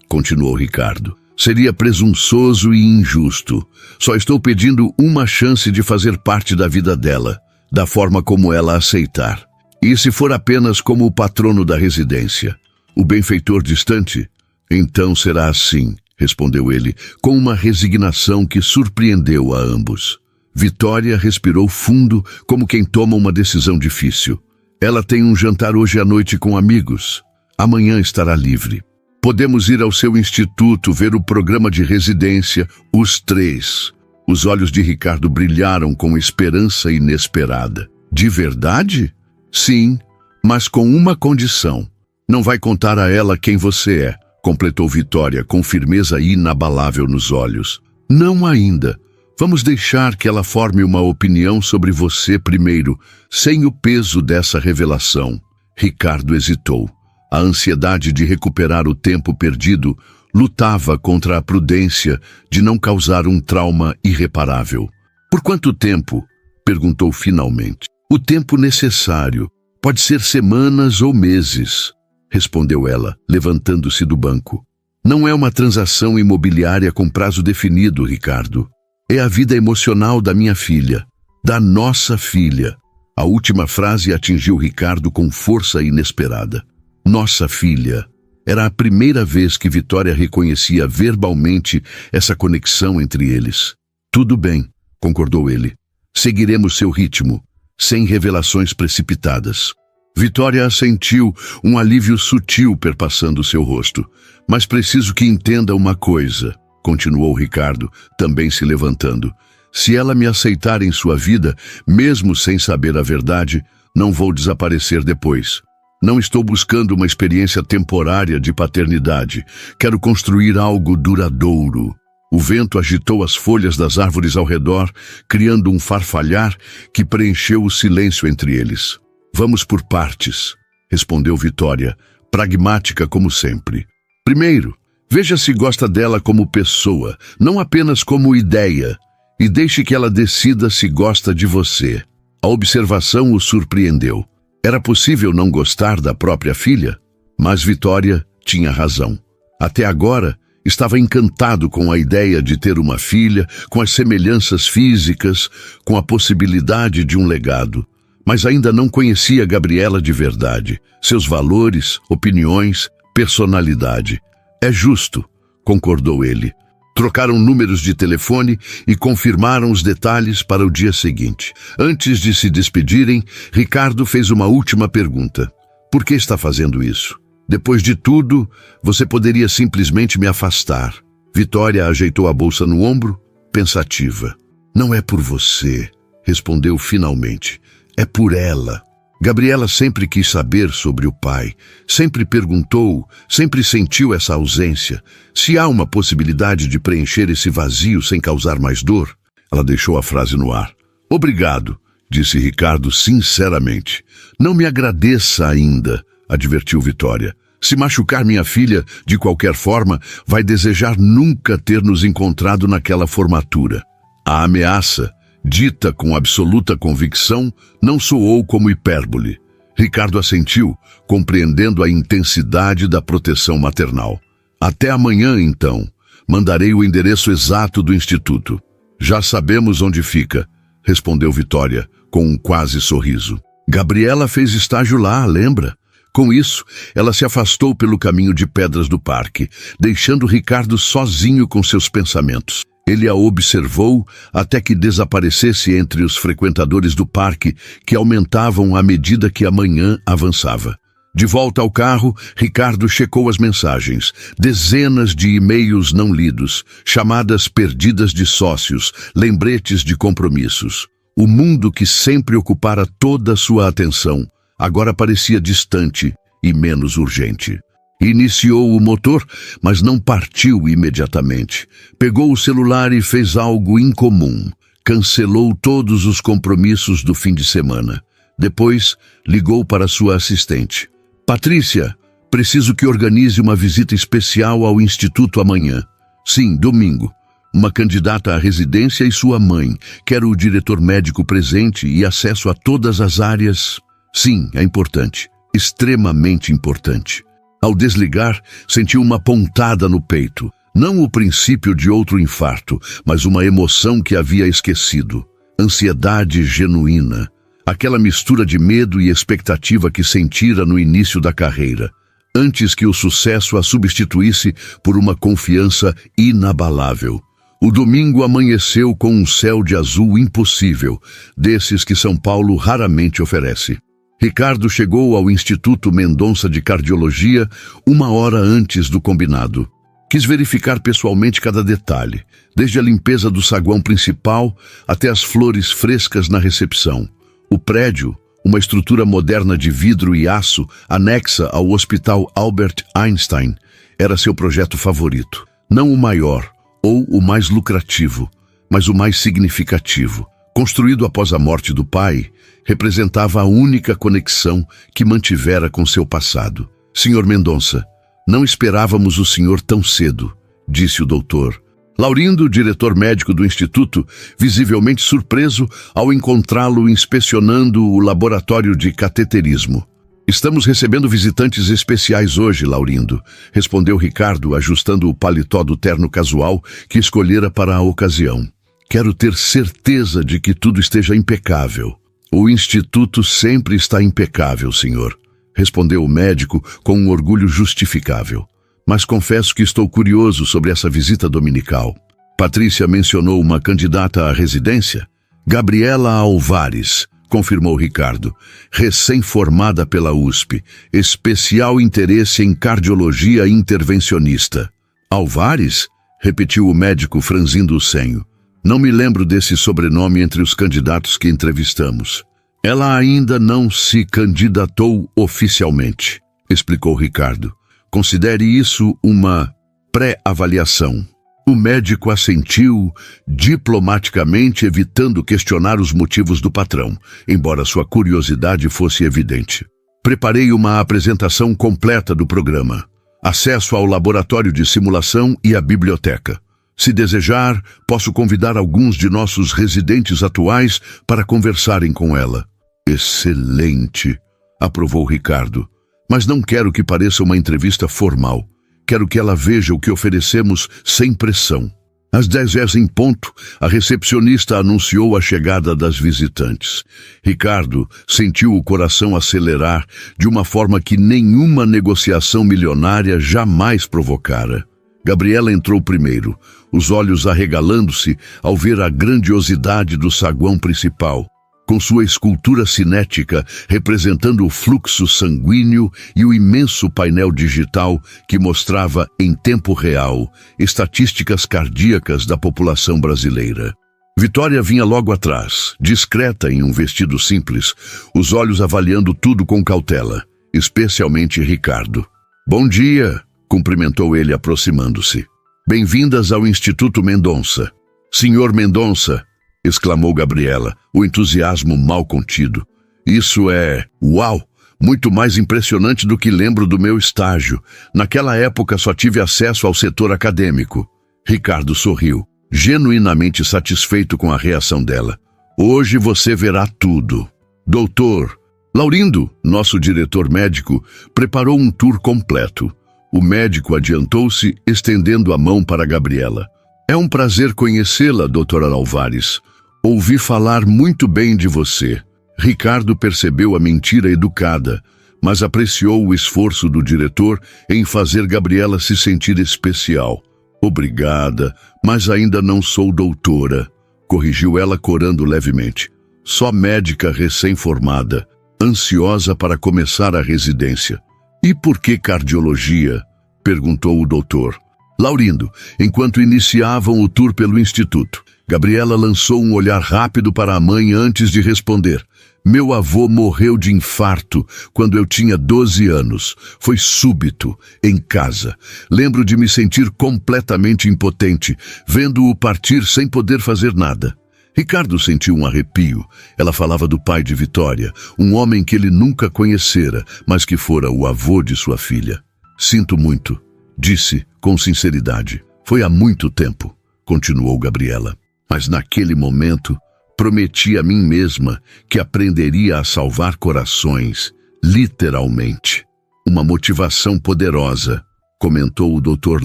continuou Ricardo. Seria presunçoso e injusto. Só estou pedindo uma chance de fazer parte da vida dela, da forma como ela aceitar. E se for apenas como o patrono da residência, o benfeitor distante? Então será assim, respondeu ele, com uma resignação que surpreendeu a ambos. Vitória respirou fundo, como quem toma uma decisão difícil. Ela tem um jantar hoje à noite com amigos. Amanhã estará livre. Podemos ir ao seu instituto, ver o programa de residência, os 3. Os olhos de Ricardo brilharam com esperança inesperada. De verdade? Sim, mas com uma condição. Não vai contar a ela quem você é, completou Vitória com firmeza inabalável nos olhos. Não ainda. Vamos deixar que ela forme uma opinião sobre você primeiro, sem o peso dessa revelação. Ricardo hesitou. A ansiedade de recuperar o tempo perdido lutava contra a prudência de não causar um trauma irreparável. Por quanto tempo? Perguntou finalmente. O tempo necessário. Pode ser semanas ou meses, respondeu ela, levantando-se do banco. Não é uma transação imobiliária com prazo definido, Ricardo. É a vida emocional da minha filha, da nossa filha. A última frase atingiu Ricardo com força inesperada. Nossa filha. Era a primeira vez que Vitória reconhecia verbalmente essa conexão entre eles. Tudo bem, concordou ele. Seguiremos seu ritmo, sem revelações precipitadas. Vitória assentiu, um alívio sutil perpassando seu rosto. Mas preciso que entenda uma coisa, continuou Ricardo, também se levantando. Se ela me aceitar em sua vida, mesmo sem saber a verdade, não vou desaparecer depois. Não estou buscando uma experiência temporária de paternidade. Quero construir algo duradouro. O vento agitou as folhas das árvores ao redor, criando um farfalhar que preencheu o silêncio entre eles. Vamos por partes, respondeu Vitória, pragmática como sempre. Primeiro, veja se gosta dela como pessoa, não apenas como ideia, e deixe que ela decida se gosta de você. A observação o surpreendeu. Era possível não gostar da própria filha? Mas Vitória tinha razão. Até agora, estava encantado com a ideia de ter uma filha, com as semelhanças físicas, com a possibilidade de um legado. Mas ainda não conhecia Gabriela de verdade, seus valores, opiniões, personalidade. É justo, concordou ele. Trocaram números de telefone e confirmaram os detalhes para o dia seguinte. Antes de se despedirem, Ricardo fez uma última pergunta. Por que está fazendo isso? Depois de tudo, você poderia simplesmente me afastar. Vitória ajeitou a bolsa no ombro, pensativa. Não é por você, respondeu finalmente. É por ela. Gabriela sempre quis saber sobre o pai. Sempre perguntou, sempre sentiu essa ausência. Se há uma possibilidade de preencher esse vazio sem causar mais dor? Ela deixou a frase no ar. Obrigado, disse Ricardo sinceramente. Não me agradeça ainda, advertiu Vitória. Se machucar minha filha, de qualquer forma, vai desejar nunca ter nos encontrado naquela formatura. A ameaça, dita com absoluta convicção, não soou como hipérbole. Ricardo assentiu, compreendendo a intensidade da proteção maternal. Até amanhã, então. Mandarei o endereço exato do instituto. Já sabemos onde fica, respondeu Vitória, com um quase sorriso. Gabriela fez estágio lá, lembra? Com isso, ela se afastou pelo caminho de pedras do parque, deixando Ricardo sozinho com seus pensamentos. Ele a observou até que desaparecesse entre os frequentadores do parque, que aumentavam à medida que a manhã avançava. De volta ao carro, Ricardo checou as mensagens. Dezenas de e-mails não lidos, chamadas perdidas de sócios, lembretes de compromissos. O mundo que sempre ocupara toda a sua atenção agora parecia distante e menos urgente. Iniciou o motor, mas não partiu imediatamente. Pegou o celular e fez algo incomum. Cancelou todos os compromissos do fim de semana. Depois, ligou para sua assistente. Patrícia, preciso que organize uma visita especial ao Instituto amanhã. Sim, domingo. Uma candidata à residência e sua mãe. Quero o diretor médico presente e acesso a todas as áreas. Sim, é importante. Extremamente importante. Ao desligar, sentiu uma pontada no peito. Não o princípio de outro infarto, mas uma emoção que havia esquecido. Ansiedade genuína. Aquela mistura de medo e expectativa que sentira no início da carreira, antes que o sucesso a substituísse por uma confiança inabalável. O domingo amanheceu com um céu de azul impossível, desses que São Paulo raramente oferece. Ricardo chegou ao Instituto Mendonça de Cardiologia 1 hora antes do combinado. Quis verificar pessoalmente cada detalhe, desde a limpeza do saguão principal até as flores frescas na recepção. O prédio, uma estrutura moderna de vidro e aço, anexa ao Hospital Albert Einstein, era seu projeto favorito. Não o maior ou o mais lucrativo, mas o mais significativo. Construído após a morte do pai, representava a única conexão que mantivera com seu passado. Senhor Mendonça, não esperávamos o senhor tão cedo, disse o doutor. Laurindo, diretor médico do instituto, visivelmente surpreso ao encontrá-lo inspecionando o laboratório de cateterismo. Estamos recebendo visitantes especiais hoje, Laurindo, respondeu Ricardo, ajustando o paletó do terno casual que escolhera para a ocasião. Quero ter certeza de que tudo esteja impecável. O instituto sempre está impecável, senhor, respondeu o médico com um orgulho justificável. Mas confesso que estou curioso sobre essa visita dominical. Patrícia mencionou uma candidata à residência? Gabriela Alvares, confirmou Ricardo, recém-formada pela USP, especial interesse em cardiologia intervencionista. Alvares? Repetiu o médico franzindo o senho. Não me lembro desse sobrenome entre os candidatos que entrevistamos. Ela ainda não se candidatou oficialmente, explicou Ricardo. Considere isso uma pré-avaliação. O médico assentiu, diplomaticamente evitando questionar os motivos do patrão, embora sua curiosidade fosse evidente. Preparei uma apresentação completa do programa. Acesso ao laboratório de simulação e à biblioteca. Se desejar, posso convidar alguns de nossos residentes atuais para conversarem com ela. Excelente! aprovou Ricardo. Mas não quero que pareça uma entrevista formal. Quero que ela veja o que oferecemos sem pressão. Às 10h em ponto, a recepcionista anunciou a chegada das visitantes. Ricardo sentiu o coração acelerar de uma forma que nenhuma negociação milionária jamais provocara. Gabriela entrou primeiro, os olhos arregalando-se ao ver a grandiosidade do saguão principal, com sua escultura cinética representando o fluxo sanguíneo e o imenso painel digital que mostrava em tempo real estatísticas cardíacas da população brasileira. Vitória vinha logo atrás, discreta em um vestido simples, os olhos avaliando tudo com cautela, especialmente Ricardo. "Bom dia", cumprimentou ele aproximando-se. "Bem-vindas ao Instituto Mendonça." "Senhor Mendonça", exclamou Gabriela, o entusiasmo mal contido. "Isso é... uau! Muito mais impressionante do que lembro do meu estágio. Naquela época só tive acesso ao setor acadêmico." Ricardo sorriu, genuinamente satisfeito com a reação dela. "Hoje você verá tudo." "Doutor Laurindo", nosso diretor médico, preparou um tour completo. O médico adiantou-se, estendendo a mão para Gabriela. "É um prazer conhecê-la, doutora Alvares. Ouvi falar muito bem de você." Ricardo percebeu a mentira educada, mas apreciou o esforço do diretor em fazer Gabriela se sentir especial. "Obrigada, mas ainda não sou doutora", corrigiu ela corando levemente. "Só médica recém-formada, ansiosa para começar a residência." "E por que cardiologia?", perguntou o doutor. Laurindo, enquanto iniciavam o tour pelo instituto, Gabriela lançou um olhar rápido para a mãe antes de responder. "Meu avô morreu de infarto quando eu tinha 12 anos. Foi súbito, em casa. Lembro de me sentir completamente impotente, vendo-o partir sem poder fazer nada." Ricardo sentiu um arrepio. Ela falava do pai de Vitória, um homem que ele nunca conhecera, mas que fora o avô de sua filha. "Sinto muito", disse com sinceridade. "Foi há muito tempo", continuou Gabriela. "Mas naquele momento, prometi a mim mesma que aprenderia a salvar corações, literalmente." "Uma motivação poderosa", comentou o Dr.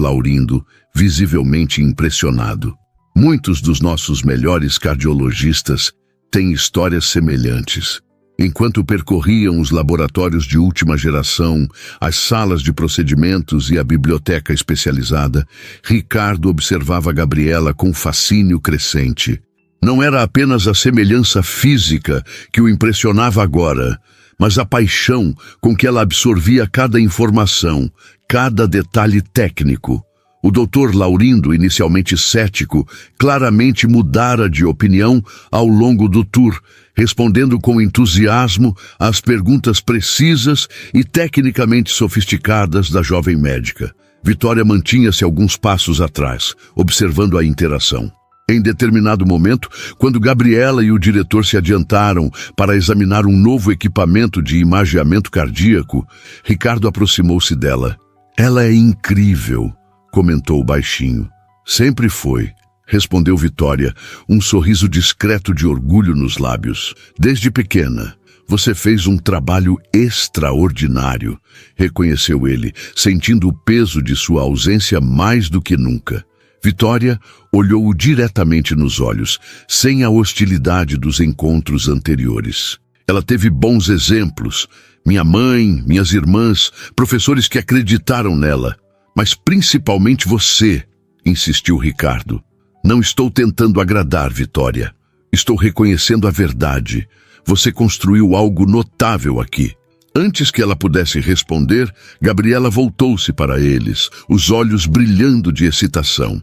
Laurindo, visivelmente impressionado. "Muitos dos nossos melhores cardiologistas têm histórias semelhantes." Enquanto percorriam os laboratórios de última geração, as salas de procedimentos e a biblioteca especializada, Ricardo observava Gabriela com fascínio crescente. Não era apenas a semelhança física que o impressionava agora, mas a paixão com que ela absorvia cada informação, cada detalhe técnico. O Dr. Laurindo, inicialmente cético, claramente mudara de opinião ao longo do tour, respondendo com entusiasmo às perguntas precisas e tecnicamente sofisticadas da jovem médica. Vitória mantinha-se alguns passos atrás, observando a interação. Em determinado momento, quando Gabriela e o diretor se adiantaram para examinar um novo equipamento de imageamento cardíaco, Ricardo aproximou-se dela. "Ela é incrível", comentou baixinho. "Sempre foi", respondeu Vitória, um sorriso discreto de orgulho nos lábios. "Desde pequena, você fez um trabalho extraordinário", reconheceu ele, sentindo o peso de sua ausência mais do que nunca. Vitória olhou-o diretamente nos olhos, sem a hostilidade dos encontros anteriores. Ela teve bons exemplos, minha mãe, minhas irmãs, professores que acreditaram nela. "Mas principalmente você", insistiu Ricardo. "Não estou tentando agradar, Vitória. Estou reconhecendo a verdade. Você construiu algo notável aqui." Antes que ela pudesse responder, Gabriela voltou-se para eles, os olhos brilhando de excitação.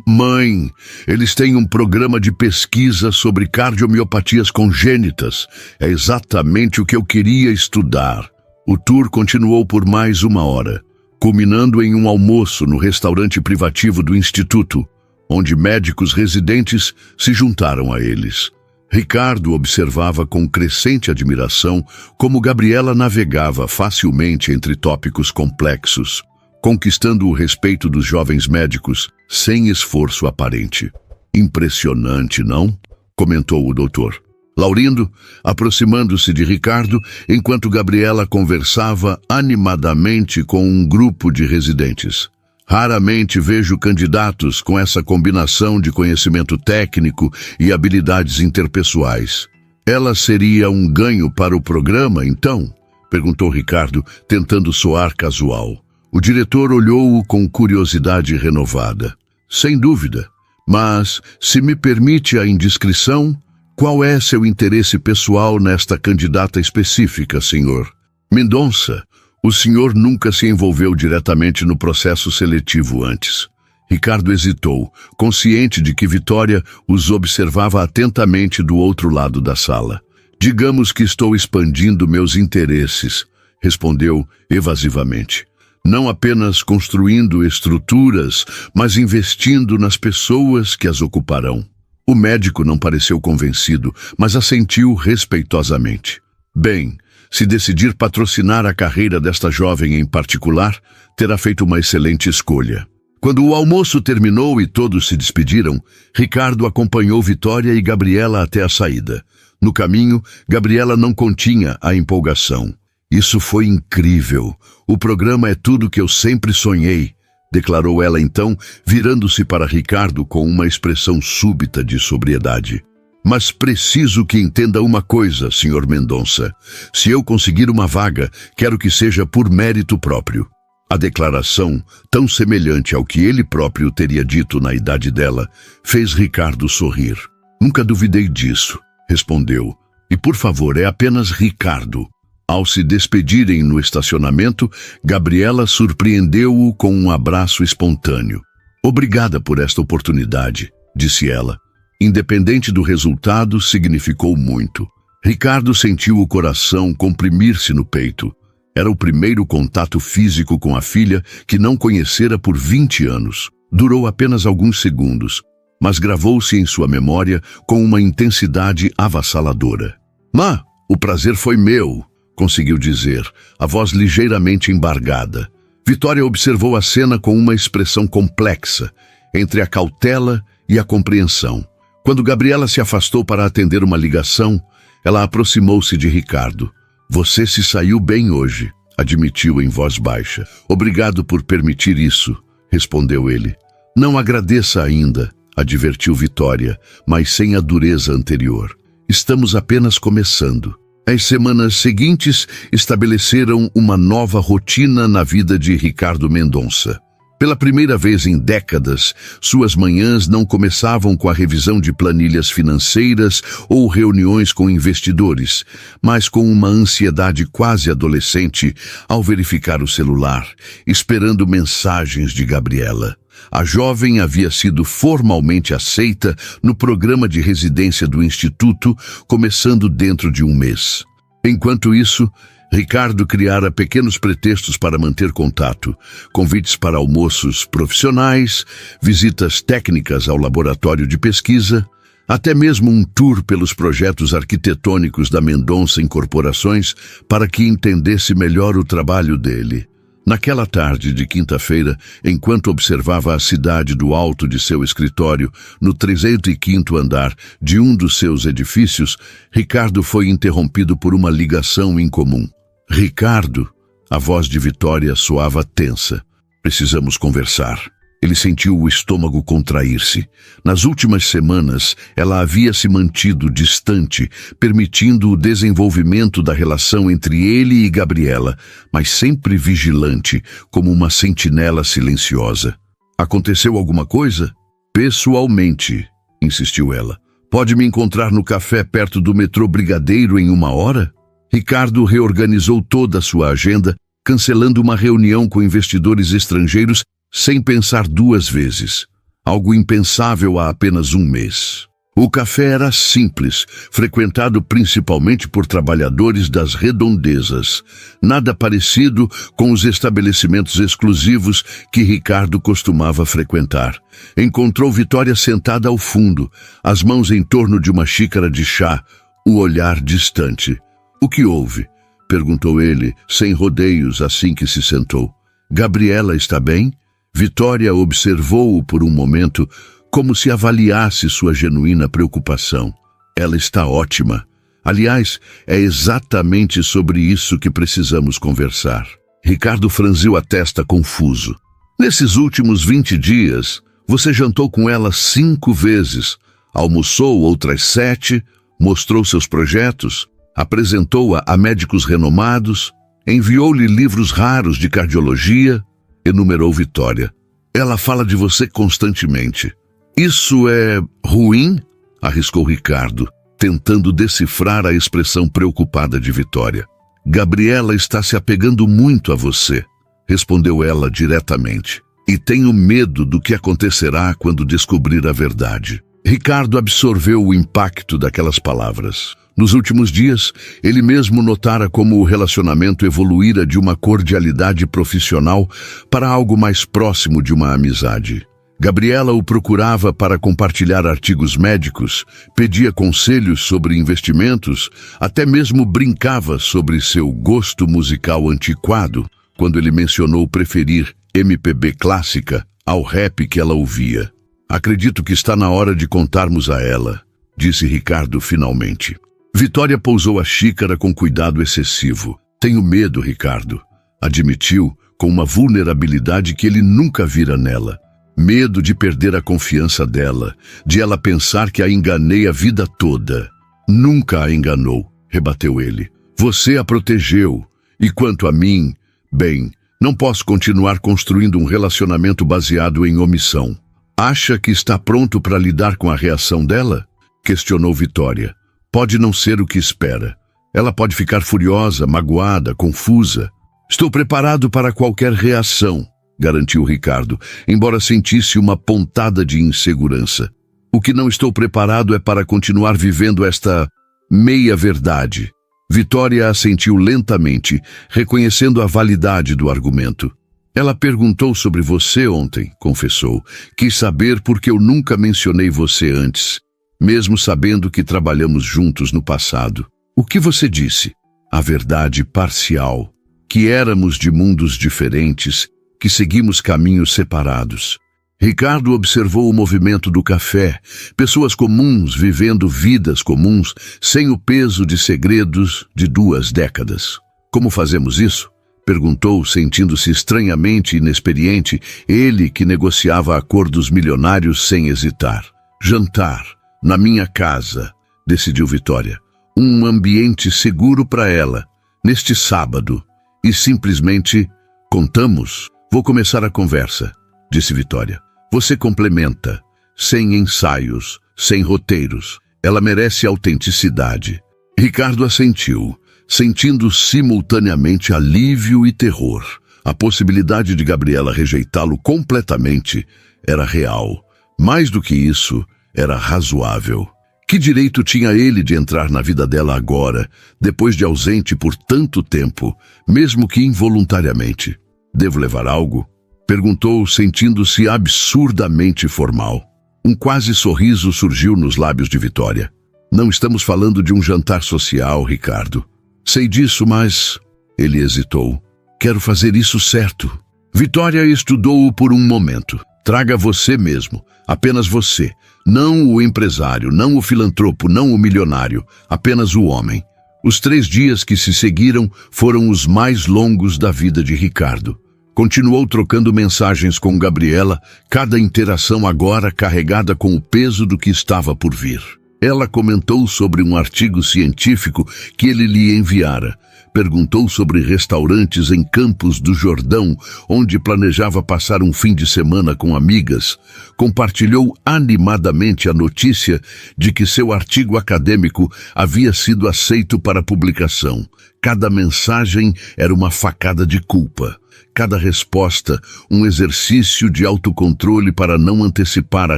Mãe, eles têm um programa de pesquisa sobre cardiomiopatias congênitas. É exatamente o que eu queria estudar." O tour continuou por mais 1 hora, culminando em um almoço no restaurante privativo do Instituto, onde médicos residentes se juntaram a eles. Ricardo observava com crescente admiração como Gabriela navegava facilmente entre tópicos complexos, conquistando o respeito dos jovens médicos sem esforço aparente. "Impressionante, não?", comentou o doutor. Laurindo, aproximando-se de Ricardo, enquanto Gabriela conversava animadamente com um grupo de residentes. Raramente vejo candidatos com essa combinação de conhecimento técnico e habilidades interpessoais. Ela seria um ganho para o programa, então? Perguntou Ricardo, tentando soar casual. O diretor olhou-o com curiosidade renovada. Sem dúvida, mas, se me permite a indiscrição, qual é seu interesse pessoal nesta candidata específica, senhor? Mendonça, o senhor nunca se envolveu diretamente no processo seletivo antes. Ricardo hesitou, consciente de que Vitória os observava atentamente do outro lado da sala. Digamos que estou expandindo meus interesses, respondeu evasivamente. Não apenas construindo estruturas, mas investindo nas pessoas que as ocuparão. O médico não pareceu convencido, mas assentiu respeitosamente. Bem, se decidir patrocinar a carreira desta jovem em particular, terá feito uma excelente escolha. Quando o almoço terminou e todos se despediram, Ricardo acompanhou Vitória e Gabriela até a saída. No caminho, Gabriela não continha a empolgação. Isso foi incrível. O programa é tudo que eu sempre sonhei, declarou ela então, virando-se para Ricardo com uma expressão súbita de sobriedade. Mas preciso que entenda uma coisa, Sr. Mendonça. Se eu conseguir uma vaga, quero que seja por mérito próprio. A declaração, tão semelhante ao que ele próprio teria dito na idade dela, fez Ricardo sorrir. Nunca duvidei disso, respondeu. E por favor, é apenas Ricardo. Ao se despedirem no estacionamento, Gabriela surpreendeu-o com um abraço espontâneo. Obrigada por esta oportunidade, disse ela. Independente do resultado, significou muito. Ricardo sentiu o coração comprimir-se no peito. Era o primeiro contato físico com a filha que não conhecera por 20 anos. Durou apenas alguns segundos, mas gravou-se em sua memória com uma intensidade avassaladora. "Má, o prazer foi meu", conseguiu dizer, a voz ligeiramente embargada. Vitória observou a cena com uma expressão complexa, entre a cautela e a compreensão. Quando Gabriela se afastou para atender uma ligação, ela aproximou-se de Ricardo. "Você se saiu bem hoje", admitiu em voz baixa. "Obrigado por permitir isso", respondeu ele. "Não agradeça ainda", advertiu Vitória, mas sem a dureza anterior. "Estamos apenas começando." As semanas seguintes estabeleceram uma nova rotina na vida de Ricardo Mendonça. Pela primeira vez em décadas, suas manhãs não começavam com a revisão de planilhas financeiras ou reuniões com investidores, mas com uma ansiedade quase adolescente ao verificar o celular, esperando mensagens de Gabriela. A jovem havia sido formalmente aceita no programa de residência do Instituto, começando dentro de um mês. Enquanto isso, Ricardo criara pequenos pretextos para manter contato, convites para almoços profissionais, visitas técnicas ao laboratório de pesquisa, até mesmo um tour pelos projetos arquitetônicos da Mendonça Incorporações para que entendesse melhor o trabalho dele. Naquela tarde de quinta-feira, enquanto observava a cidade do alto de seu escritório, no 305º andar de um dos seus edifícios, Ricardo foi interrompido por uma ligação incomum. "Ricardo", a voz de Vitória soava tensa. "Precisamos conversar." Ele sentiu o estômago contrair-se. Nas últimas semanas, ela havia se mantido distante, permitindo o desenvolvimento da relação entre ele e Gabriela, mas sempre vigilante, como uma sentinela silenciosa. "Aconteceu alguma coisa?" "Pessoalmente", insistiu ela. "Pode me encontrar no café perto do metrô Brigadeiro em 1 hora?" Ricardo reorganizou toda a sua agenda, cancelando uma reunião com investidores estrangeiros sem pensar 2 vezes. Algo impensável há apenas 1 mês. O café era simples, frequentado principalmente por trabalhadores das redondezas. Nada parecido com os estabelecimentos exclusivos que Ricardo costumava frequentar. Encontrou Vitória sentada ao fundo, as mãos em torno de uma xícara de chá, o olhar distante. "O que houve?" perguntou ele, sem rodeios, assim que se sentou. "Gabriela está bem?" Vitória observou-o por um momento, como se avaliasse sua genuína preocupação. Ela está ótima. Aliás, é exatamente sobre isso que precisamos conversar. Ricardo franziu a testa confuso. Nesses últimos 20 dias, você jantou com ela 5 vezes, almoçou outras 7, mostrou seus projetos, apresentou-a a médicos renomados, enviou-lhe livros raros de cardiologia, enumerou Vitória. Ela fala de você constantemente. Isso é ruim? Arriscou Ricardo, tentando decifrar a expressão preocupada de Vitória. Gabriela está se apegando muito a você, respondeu ela diretamente. E tenho medo do que acontecerá quando descobrir a verdade. Ricardo absorveu o impacto daquelas palavras. Nos últimos dias, ele mesmo notara como o relacionamento evoluíra de uma cordialidade profissional para algo mais próximo de uma amizade. Gabriela o procurava para compartilhar artigos médicos, pedia conselhos sobre investimentos, até mesmo brincava sobre seu gosto musical antiquado, quando ele mencionou preferir MPB clássica ao rap que ela ouvia. Acredito que está na hora de contarmos a ela, disse Ricardo finalmente. Vitória pousou a xícara com cuidado excessivo. Tenho medo, Ricardo, admitiu com uma vulnerabilidade que ele nunca vira nela. Medo de perder a confiança dela, de ela pensar que a enganei a vida toda. Nunca a enganou, rebateu ele. Você a protegeu. E quanto a mim, bem, não posso continuar construindo um relacionamento baseado em omissão. Acha que está pronto para lidar com a reação dela? Questionou Vitória. Pode não ser o que espera. Ela pode ficar furiosa, magoada, confusa. Estou preparado para qualquer reação, garantiu Ricardo, embora sentisse uma pontada de insegurança. O que não estou preparado é para continuar vivendo esta meia-verdade. Vitória assentiu lentamente, reconhecendo a validade do argumento. Ela perguntou sobre você ontem, confessou. Quis saber por que eu nunca mencionei você antes, mesmo sabendo que trabalhamos juntos no passado. O que você disse? A verdade parcial, que éramos de mundos diferentes, que seguimos caminhos separados. Ricardo observou o movimento do café, pessoas comuns vivendo vidas comuns, sem o peso de segredos de 2 décadas. Como fazemos isso? Perguntou, sentindo-se estranhamente inexperiente, ele que negociava acordos milionários sem hesitar. Jantar, na minha casa, decidiu Vitória. Um ambiente seguro para ela, neste sábado. E simplesmente, contamos. Vou começar a conversa, disse Vitória. Você complementa, sem ensaios, sem roteiros. Ela merece autenticidade. Ricardo assentiu, sentindo simultaneamente alívio e terror. A possibilidade de Gabriela rejeitá-lo completamente era real. Mais do que isso, era razoável. Que direito tinha ele de entrar na vida dela agora, depois de ausente por tanto tempo, mesmo que involuntariamente? Devo levar algo? Perguntou, sentindo-se absurdamente formal. Um quase sorriso surgiu nos lábios de Vitória. Não estamos falando de um jantar social, Ricardo. Sei disso, mas... Ele hesitou. Quero fazer isso certo. Vitória estudou-o por um momento. Traga você mesmo, apenas você. Não o empresário, não o filantropo, não o milionário, apenas o homem. Os 3 dias que se seguiram foram os mais longos da vida de Ricardo. Continuou trocando mensagens com Gabriela, cada interação agora carregada com o peso do que estava por vir. Ela comentou sobre um artigo científico que ele lhe enviara. Perguntou sobre restaurantes em Campos do Jordão, onde planejava passar um fim de semana com amigas. Compartilhou animadamente a notícia de que seu artigo acadêmico havia sido aceito para publicação. Cada mensagem era uma facada de culpa. Cada resposta, um exercício de autocontrole para não antecipar a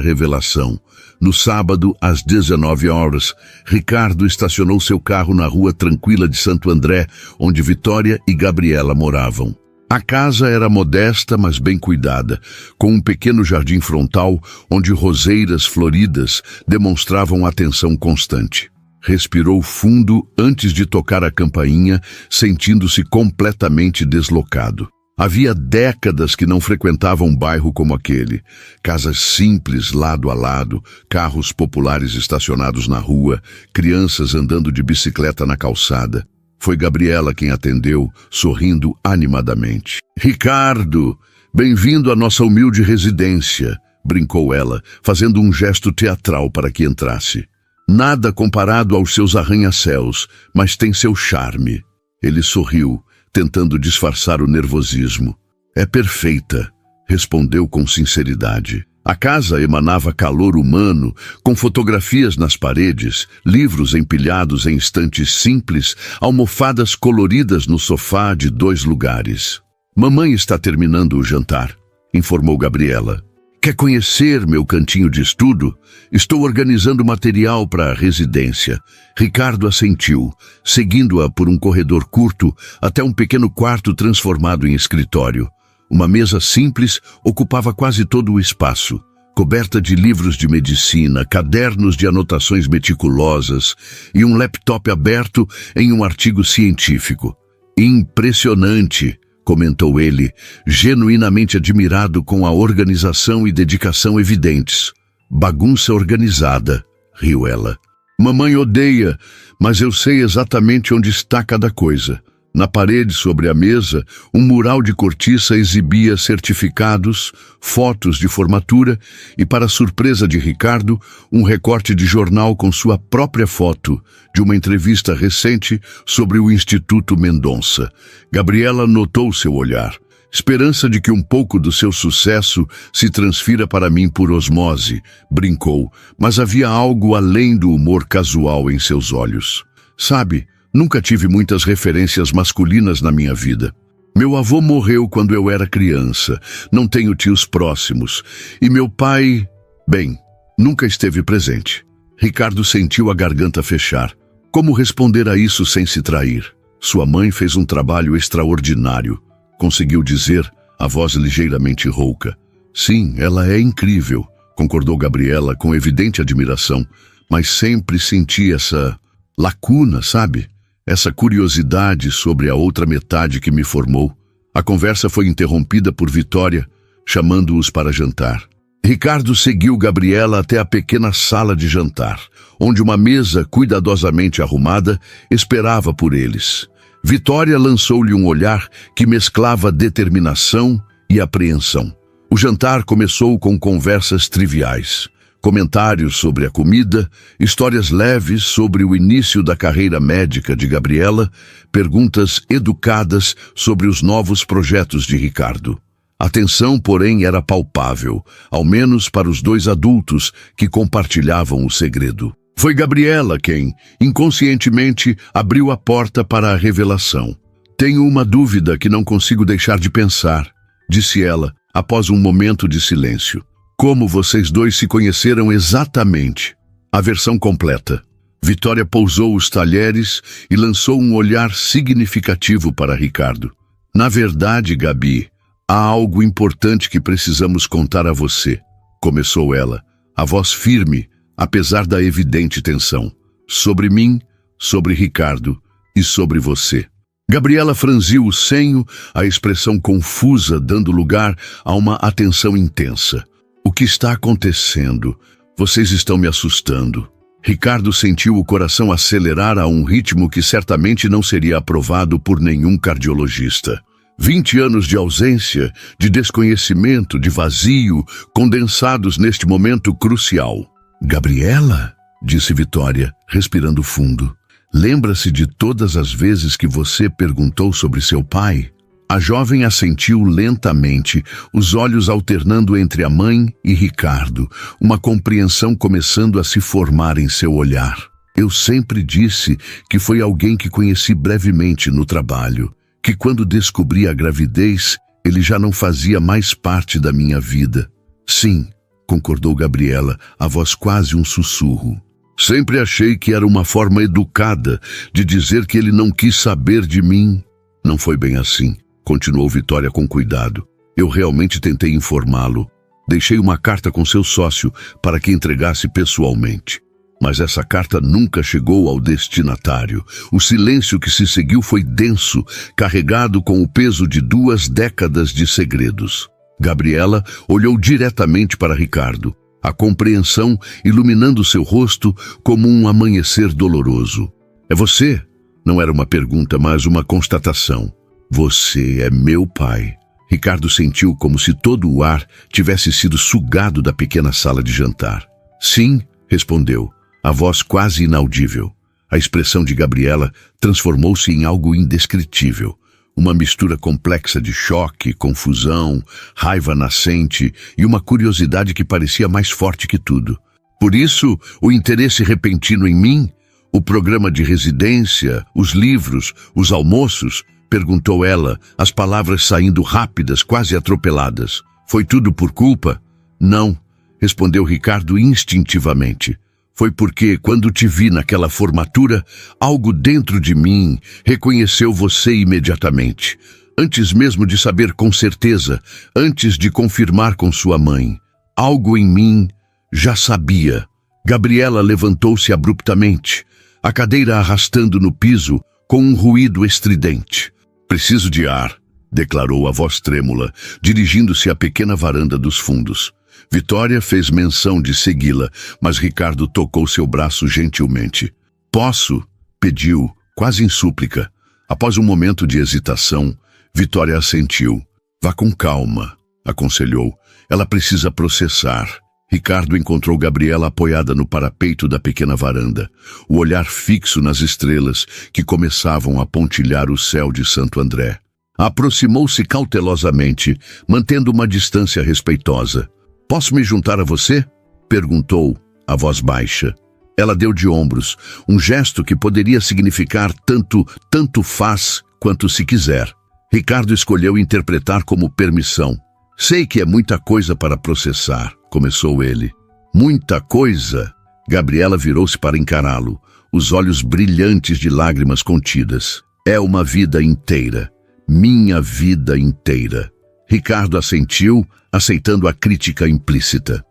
revelação. No sábado, às 19 horas, Ricardo estacionou seu carro na rua tranquila de Santo André, onde Vitória e Gabriela moravam. A casa era modesta, mas bem cuidada, com um pequeno jardim frontal, onde roseiras floridas demonstravam atenção constante. Respirou fundo antes de tocar a campainha, sentindo-se completamente deslocado. Havia décadas que não frequentava um bairro como aquele. Casas simples, lado a lado, carros populares estacionados na rua, crianças andando de bicicleta na calçada. Foi Gabriela quem atendeu, sorrindo animadamente. "Ricardo, bem-vindo à nossa humilde residência", brincou ela, fazendo um gesto teatral para que entrasse. "Nada comparado aos seus arranha-céus, mas tem seu charme." Ele sorriu, tentando disfarçar o nervosismo. "É perfeita", respondeu com sinceridade. A casa emanava calor humano, com fotografias nas paredes, livros empilhados em estantes simples, almofadas coloridas no sofá de 2 lugares. "Mamãe está terminando o jantar", informou Gabriela. "Quer conhecer meu cantinho de estudo? Estou organizando material para a residência." Ricardo assentiu, seguindo-a por um corredor curto até um pequeno quarto transformado em escritório. Uma mesa simples ocupava quase todo o espaço, coberta de livros de medicina, cadernos de anotações meticulosas e um laptop aberto em um artigo científico. "Impressionante", comentou ele, genuinamente admirado com a organização e dedicação evidentes. "Bagunça organizada", riu ela. "Mamãe odeia, mas eu sei exatamente onde está cada coisa." Na parede sobre a mesa, um mural de cortiça exibia certificados, fotos de formatura e, para surpresa de Ricardo, um recorte de jornal com sua própria foto, de uma entrevista recente sobre o Instituto Mendonça. Gabriela notou seu olhar. "Esperança de que um pouco do seu sucesso se transfira para mim por osmose", brincou, mas havia algo além do humor casual em seus olhos. "Sabe, nunca tive muitas referências masculinas na minha vida. Meu avô morreu quando eu era criança, não tenho tios próximos, e meu pai, bem, nunca esteve presente." Ricardo sentiu a garganta fechar. Como responder a isso sem se trair? "Sua mãe fez um trabalho extraordinário", conseguiu dizer, a voz ligeiramente rouca. "Sim, ela é incrível", concordou Gabriela com evidente admiração, mas sempre senti essa lacuna, sabe? Essa curiosidade sobre a outra metade que me formou. A conversa foi interrompida por Vitória, chamando-os para jantar. Ricardo seguiu Gabriela até a pequena sala de jantar, onde uma mesa cuidadosamente arrumada esperava por eles. Vitória lançou-lhe um olhar que mesclava determinação e apreensão. O jantar começou com conversas triviais. Comentários sobre a comida, histórias leves sobre o início da carreira médica de Gabriela, perguntas educadas sobre os novos projetos de Ricardo. A tensão, porém, era palpável, ao menos para os 2 adultos que compartilhavam o segredo. Foi Gabriela quem, inconscientemente, abriu a porta para a revelação. "Tenho uma dúvida que não consigo deixar de pensar", disse ela, após um momento de silêncio. "Como vocês 2 se conheceram exatamente?" A versão completa. Vitória pousou os talheres e lançou um olhar significativo para Ricardo. "Na verdade, Gabi, há algo importante que precisamos contar a você", começou ela, a voz firme, apesar da evidente tensão. "Sobre mim, sobre Ricardo e sobre você." Gabriela franziu o senho, a expressão confusa dando lugar a uma atenção intensa. "O que está acontecendo? Vocês estão me assustando." Ricardo sentiu o coração acelerar a um ritmo que certamente não seria aprovado por nenhum cardiologista. 20 anos de ausência, de desconhecimento, de vazio, condensados neste momento crucial. "Gabriela", disse Vitória, respirando fundo, "lembra-se de todas as vezes que você perguntou sobre seu pai?" A jovem assentiu lentamente, os olhos alternando entre a mãe e Ricardo, uma compreensão começando a se formar em seu olhar. "Eu sempre disse que foi alguém que conheci brevemente no trabalho, que quando descobri a gravidez, ele já não fazia mais parte da minha vida." "Sim", concordou Gabriela, a voz quase um sussurro. "Sempre achei que era uma forma educada de dizer que ele não quis saber de mim." "Não foi bem assim", continuou Vitória com cuidado. "Eu realmente tentei informá-lo. Deixei uma carta com seu sócio para que entregasse pessoalmente." Mas essa carta nunca chegou ao destinatário. O silêncio que se seguiu foi denso, carregado com o peso de 2 décadas de segredos. Gabriela olhou diretamente para Ricardo, a compreensão iluminando seu rosto como um amanhecer doloroso. É você? Não era uma pergunta, mas uma constatação. Você é meu pai. Ricardo sentiu como se todo o ar tivesse sido sugado da pequena sala de jantar. Sim, respondeu, a voz quase inaudível. A expressão de Gabriela transformou-se em algo indescritível. Uma mistura complexa de choque, confusão, raiva nascente e uma curiosidade que parecia mais forte que tudo. Por isso, o interesse repentino em mim? O programa de residência, os livros, os almoços? Perguntou ela, as palavras saindo rápidas, quase atropeladas. Foi tudo por culpa? Não, respondeu Ricardo instintivamente. Foi porque, quando te vi naquela formatura, algo dentro de mim reconheceu você imediatamente. Antes mesmo de saber com certeza, antes de confirmar com sua mãe. Algo em mim já sabia. Gabriela levantou-se abruptamente, a cadeira arrastando no piso com um ruído estridente. Preciso de ar, declarou a voz trêmula, dirigindo-se à pequena varanda dos fundos. Vitória fez menção de segui-la, mas Ricardo tocou seu braço gentilmente. Posso? Pediu, quase em súplica. Após um momento de hesitação, Vitória assentiu. Vá com calma, aconselhou. Ela precisa processar. Ricardo encontrou Gabriela apoiada no parapeito da pequena varanda, o olhar fixo nas estrelas que começavam a pontilhar o céu de Santo André. Aproximou-se cautelosamente, mantendo uma distância respeitosa. Posso me juntar a você? Perguntou, a voz baixa. Ela deu de ombros, um gesto que poderia significar tanto faz quanto se quiser. Ricardo escolheu interpretar como permissão. Sei que é muita coisa para processar, começou ele. Muita coisa? Gabriela virou-se para encará-lo, os olhos brilhantes de lágrimas contidas. É uma vida inteira. Minha vida inteira. Ricardo assentiu, aceitando a crítica implícita.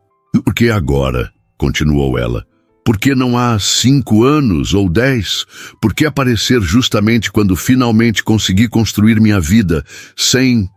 Por que agora? Continuou ela. Por que não há 5 anos ou 10? Por que aparecer justamente quando finalmente consegui construir minha vida sem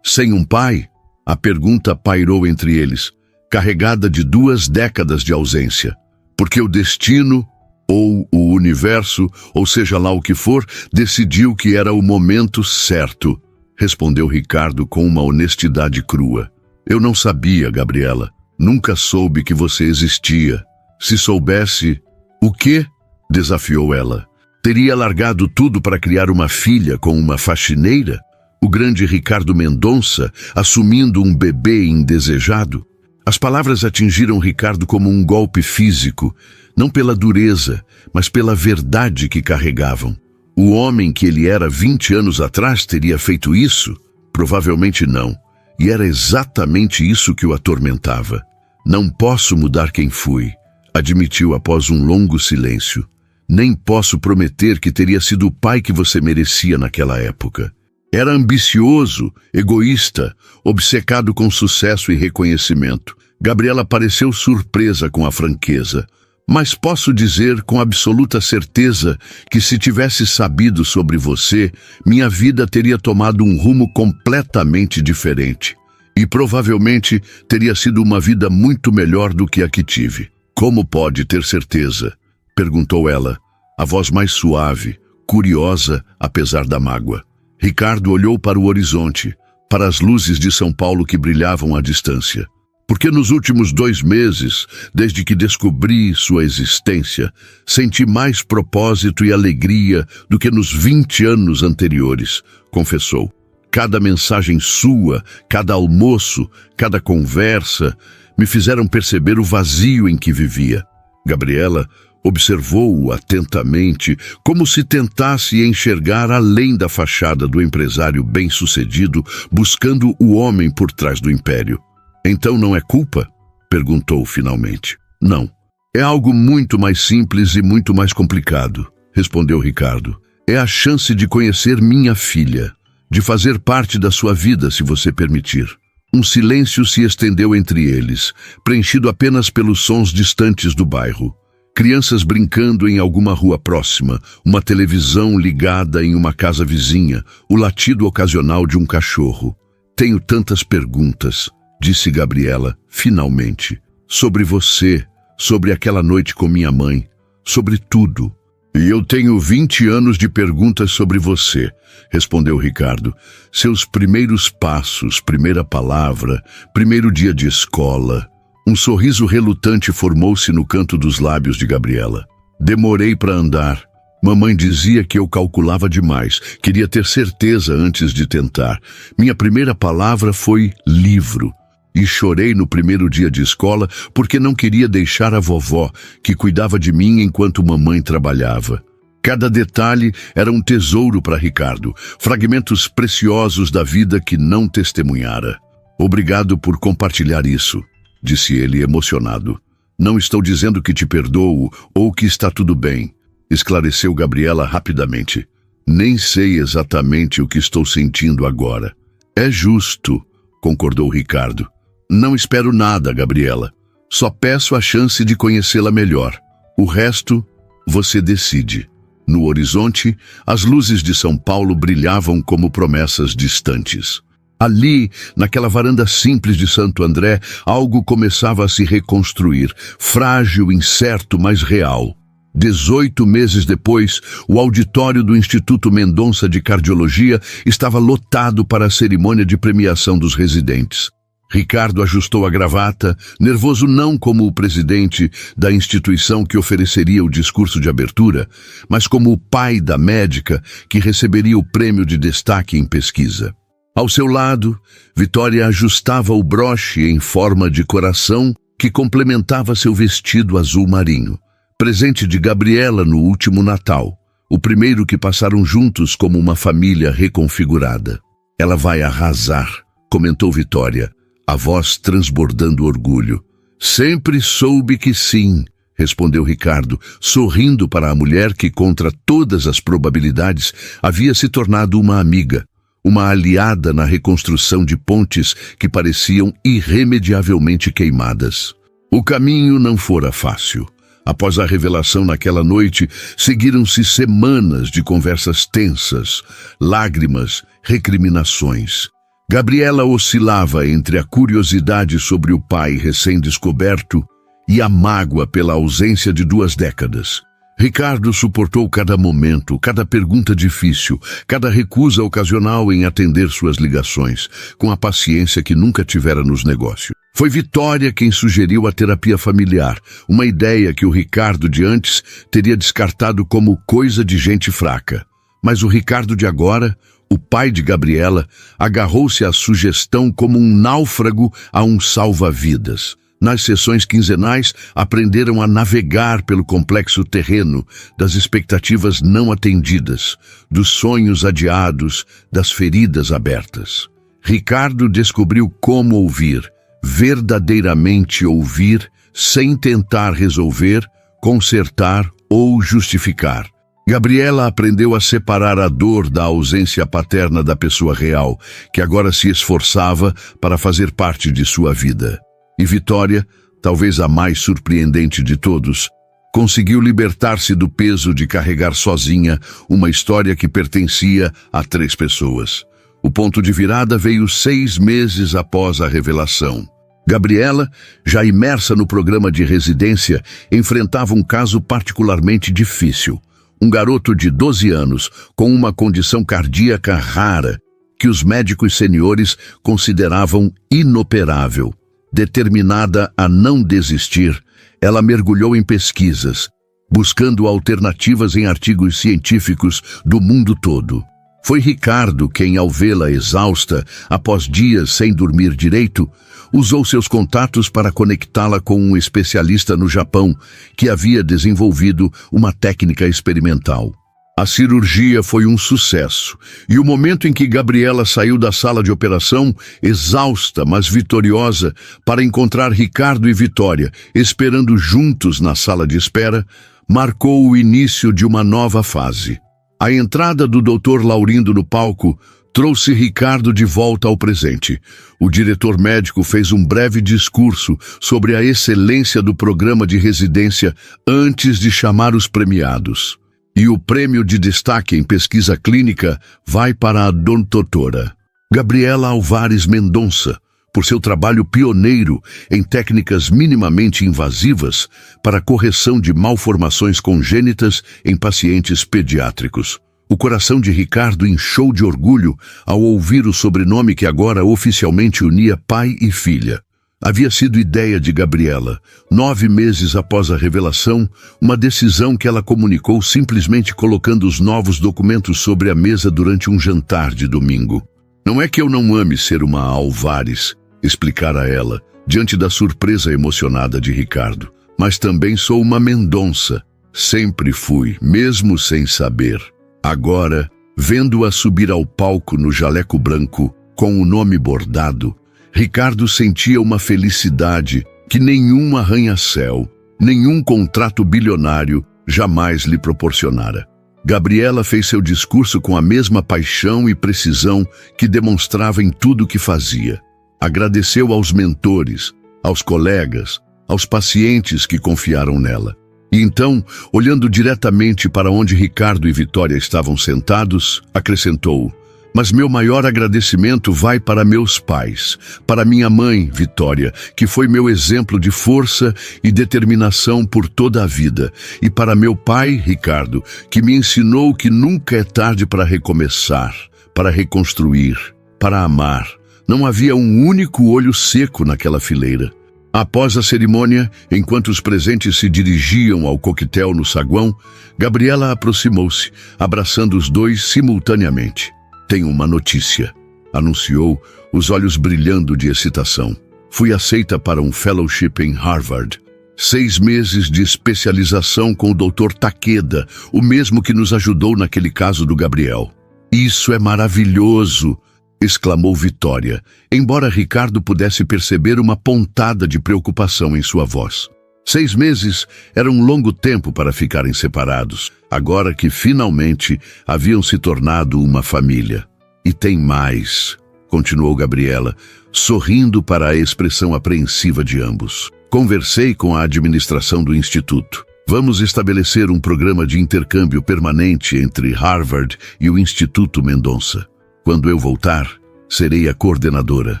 um pai? A pergunta pairou entre eles, carregada de 2 décadas de ausência. Porque o destino, ou o universo, ou seja lá o que for, decidiu que era o momento certo, respondeu Ricardo com uma honestidade crua. Eu não sabia, Gabriela. Nunca soube que você existia. Se soubesse... O quê? Desafiou ela. Teria largado tudo para criar uma filha com uma faxineira? O grande Ricardo Mendonça, assumindo um bebê indesejado? As palavras atingiram Ricardo como um golpe físico, não pela dureza, mas pela verdade que carregavam. O homem que ele era 20 anos atrás teria feito isso? Provavelmente não. E era exatamente isso que o atormentava. Não posso mudar quem fui, admitiu após um longo silêncio. Nem posso prometer que teria sido o pai que você merecia naquela época. Era ambicioso, egoísta, obcecado com sucesso e reconhecimento. Gabriela pareceu surpresa com a franqueza. Mas posso dizer com absoluta certeza que se tivesse sabido sobre você, minha vida teria tomado um rumo completamente diferente. E provavelmente teria sido uma vida muito melhor do que a que tive. Como pode ter certeza? Perguntou ela, a voz mais suave, curiosa apesar da mágoa. Ricardo olhou para o horizonte, para as luzes de São Paulo que brilhavam à distância. Porque nos últimos 2 meses, desde que descobri sua existência, senti mais propósito e alegria do que nos 20 anos anteriores, confessou. Cada mensagem sua, cada almoço, cada conversa, me fizeram perceber o vazio em que vivia. Gabriela observou-o atentamente, como se tentasse enxergar além da fachada do empresário bem-sucedido, buscando o homem por trás do império. Então não é culpa? Perguntou finalmente. Não. É algo muito mais simples e muito mais complicado, respondeu Ricardo. É a chance de conhecer minha filha, de fazer parte da sua vida, se você permitir. Um silêncio se estendeu entre eles, preenchido apenas pelos sons distantes do bairro. Crianças brincando em alguma rua próxima, uma televisão ligada em uma casa vizinha, o latido ocasional de um cachorro. Tenho tantas perguntas, disse Gabriela, finalmente. Sobre você, sobre aquela noite com minha mãe, sobre tudo. E eu tenho 20 anos de perguntas sobre você, respondeu Ricardo. Seus primeiros passos, primeira palavra, primeiro dia de escola. Um sorriso relutante formou-se no canto dos lábios de Gabriela. Demorei para andar. Mamãe dizia que eu calculava demais, queria ter certeza antes de tentar. Minha primeira palavra foi livro. E chorei no primeiro dia de escola porque não queria deixar a vovó, que cuidava de mim enquanto mamãe trabalhava. Cada detalhe era um tesouro para Ricardo, fragmentos preciosos da vida que não testemunhara. Obrigado por compartilhar isso, disse ele emocionado. Não estou dizendo que te perdoo ou que está tudo bem, esclareceu Gabriela rapidamente. Nem sei exatamente o que estou sentindo agora. É justo, concordou Ricardo. Não espero nada, Gabriela. Só peço a chance de conhecê-la melhor. O resto, você decide. No horizonte, as luzes de São Paulo brilhavam como promessas distantes. Ali, naquela varanda simples de Santo André, algo começava a se reconstruir, frágil, incerto, mas real. 18 meses depois, o auditório do Instituto Mendonça de Cardiologia estava lotado para a cerimônia de premiação dos residentes. Ricardo ajustou a gravata, nervoso não como o presidente da instituição que ofereceria o discurso de abertura, mas como o pai da médica que receberia o prêmio de destaque em pesquisa. Ao seu lado, Vitória ajustava o broche em forma de coração que complementava seu vestido azul marinho, presente de Gabriela no último Natal, o primeiro que passaram juntos como uma família reconfigurada. Ela vai arrasar, comentou Vitória, a voz transbordando orgulho. Sempre soube que sim, respondeu Ricardo, sorrindo para a mulher que, contra todas as probabilidades, havia se tornado uma amiga, uma aliada na reconstrução de pontes que pareciam irremediavelmente queimadas. O caminho não fora fácil. Após a revelação naquela noite, seguiram-se semanas de conversas tensas, lágrimas, recriminações. Gabriela oscilava entre a curiosidade sobre o pai recém-descoberto e a mágoa pela ausência de 2 décadas. Ricardo suportou cada momento, cada pergunta difícil, cada recusa ocasional em atender suas ligações, com a paciência que nunca tivera nos negócios. Foi Vitória quem sugeriu a terapia familiar, uma ideia que o Ricardo de antes teria descartado como coisa de gente fraca. Mas o Ricardo de agora, o pai de Gabriela, agarrou-se à sugestão como um náufrago a um salva-vidas. Nas sessões quinzenais, aprenderam a navegar pelo complexo terreno das expectativas não atendidas, dos sonhos adiados, das feridas abertas. Ricardo descobriu como ouvir, verdadeiramente ouvir, sem tentar resolver, consertar ou justificar. Gabriela aprendeu a separar a dor da ausência paterna da pessoa real, que agora se esforçava para fazer parte de sua vida. E Vitória, talvez a mais surpreendente de todos, conseguiu libertar-se do peso de carregar sozinha uma história que pertencia a 3 pessoas. O ponto de virada veio 6 meses após a revelação. Gabriela, já imersa no programa de residência, enfrentava um caso particularmente difícil. Um garoto de 12 anos, com uma condição cardíaca rara, que os médicos seniores consideravam inoperável. Determinada a não desistir, ela mergulhou em pesquisas, buscando alternativas em artigos científicos do mundo todo. Foi Ricardo quem, ao vê-la exausta, após dias sem dormir direito, usou seus contatos para conectá-la com um especialista no Japão que havia desenvolvido uma técnica experimental. A cirurgia foi um sucesso, e o momento em que Gabriela saiu da sala de operação, exausta, mas vitoriosa, para encontrar Ricardo e Vitória, esperando juntos na sala de espera, marcou o início de uma nova fase. A entrada do Dr. Laurindo no palco trouxe Ricardo de volta ao presente. O diretor médico fez um breve discurso sobre a excelência do programa de residência antes de chamar os premiados. E o prêmio de destaque em pesquisa clínica vai para a doutora Gabriela Álvares Mendonça, por seu trabalho pioneiro em técnicas minimamente invasivas para a correção de malformações congênitas em pacientes pediátricos. O coração de Ricardo inchou de orgulho ao ouvir o sobrenome que agora oficialmente unia pai e filha. Havia sido ideia de Gabriela, 9 meses após a revelação, uma decisão que ela comunicou simplesmente colocando os novos documentos sobre a mesa durante um jantar de domingo. Não é que eu não ame ser uma Álvares, explicara ela, diante da surpresa emocionada de Ricardo, mas também sou uma Mendonça. Sempre fui, mesmo sem saber. Agora, vendo-a subir ao palco no jaleco branco, com o nome bordado, Ricardo sentia uma felicidade que nenhum arranha-céu, nenhum contrato bilionário jamais lhe proporcionara. Gabriela fez seu discurso com a mesma paixão e precisão que demonstrava em tudo o que fazia. Agradeceu aos mentores, aos colegas, aos pacientes que confiaram nela. E então, olhando diretamente para onde Ricardo e Vitória estavam sentados, acrescentou: mas meu maior agradecimento vai para meus pais, para minha mãe, Vitória, que foi meu exemplo de força e determinação por toda a vida, e para meu pai, Ricardo, que me ensinou que nunca é tarde para recomeçar, para reconstruir, para amar. Não havia um único olho seco naquela fileira. Após a cerimônia, enquanto os presentes se dirigiam ao coquetel no saguão, Gabriela aproximou-se, abraçando os dois simultaneamente. Tenho uma notícia, anunciou, os olhos brilhando de excitação. Fui aceita para um fellowship em Harvard. 6 meses de especialização com o Dr. Takeda, o mesmo que nos ajudou naquele caso do Gabriel. Isso é maravilhoso! Exclamou Vitória, embora Ricardo pudesse perceber uma pontada de preocupação em sua voz. 6 meses era um longo tempo para ficarem separados, agora que finalmente haviam se tornado uma família. E tem mais, continuou Gabriela, sorrindo para a expressão apreensiva de ambos. Conversei com a administração do instituto. Vamos estabelecer um programa de intercâmbio permanente entre Harvard e o Instituto Mendonça. Quando eu voltar, serei a coordenadora.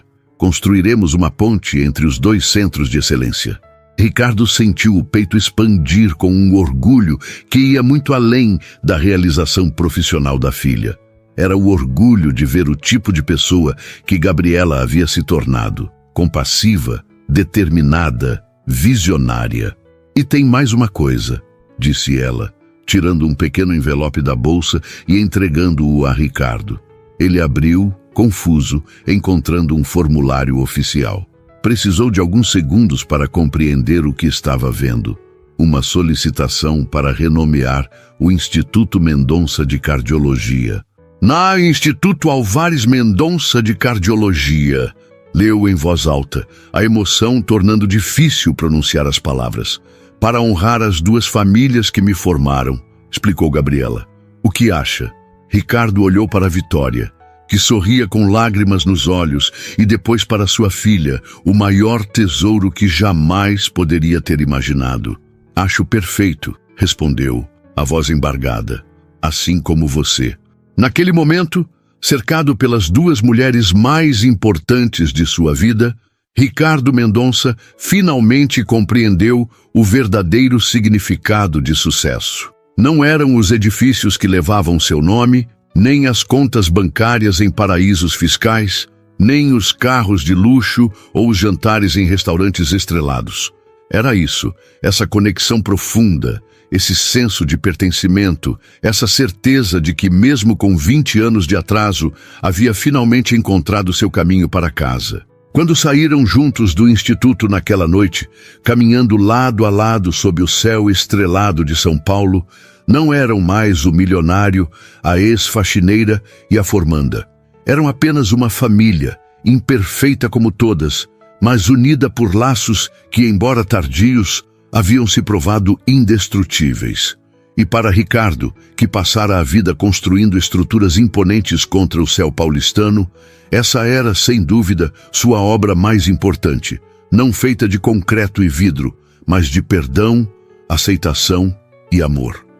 Construiremos uma ponte entre os 2 centros de excelência. Ricardo sentiu o peito expandir com um orgulho que ia muito além da realização profissional da filha. Era o orgulho de ver o tipo de pessoa que Gabriela havia se tornado. Compassiva, determinada, visionária. E tem mais uma coisa, disse ela, tirando um pequeno envelope da bolsa e entregando-o a Ricardo. Ele abriu, confuso, encontrando um formulário oficial. Precisou de alguns segundos para compreender o que estava vendo. Uma solicitação para renomear o Instituto Mendonça de Cardiologia. Na Instituto Álvares Mendonça de Cardiologia, leu em voz alta, a emoção tornando difícil pronunciar as palavras. Para honrar as 2 famílias que me formaram, explicou Gabriela. O que acha? Ricardo olhou para Vitória, que sorria com lágrimas nos olhos, e depois para sua filha, o maior tesouro que jamais poderia ter imaginado. Acho perfeito, respondeu, a voz embargada, assim como você. Naquele momento, cercado pelas 2 mulheres mais importantes de sua vida, Ricardo Mendonça finalmente compreendeu o verdadeiro significado de sucesso. Não eram os edifícios que levavam seu nome, nem as contas bancárias em paraísos fiscais, nem os carros de luxo ou os jantares em restaurantes estrelados. Era isso, essa conexão profunda, esse senso de pertencimento, essa certeza de que, mesmo com 20 anos de atraso, havia finalmente encontrado seu caminho para casa. Quando saíram juntos do instituto naquela noite, caminhando lado a lado sob o céu estrelado de São Paulo, não eram mais o milionário, a ex-faxineira e a formanda. Eram apenas uma família, imperfeita como todas, mas unida por laços que, embora tardios, haviam se provado indestrutíveis. E para Ricardo, que passara a vida construindo estruturas imponentes contra o céu paulistano, essa era, sem dúvida, sua obra mais importante, não feita de concreto e vidro, mas de perdão, aceitação e amor.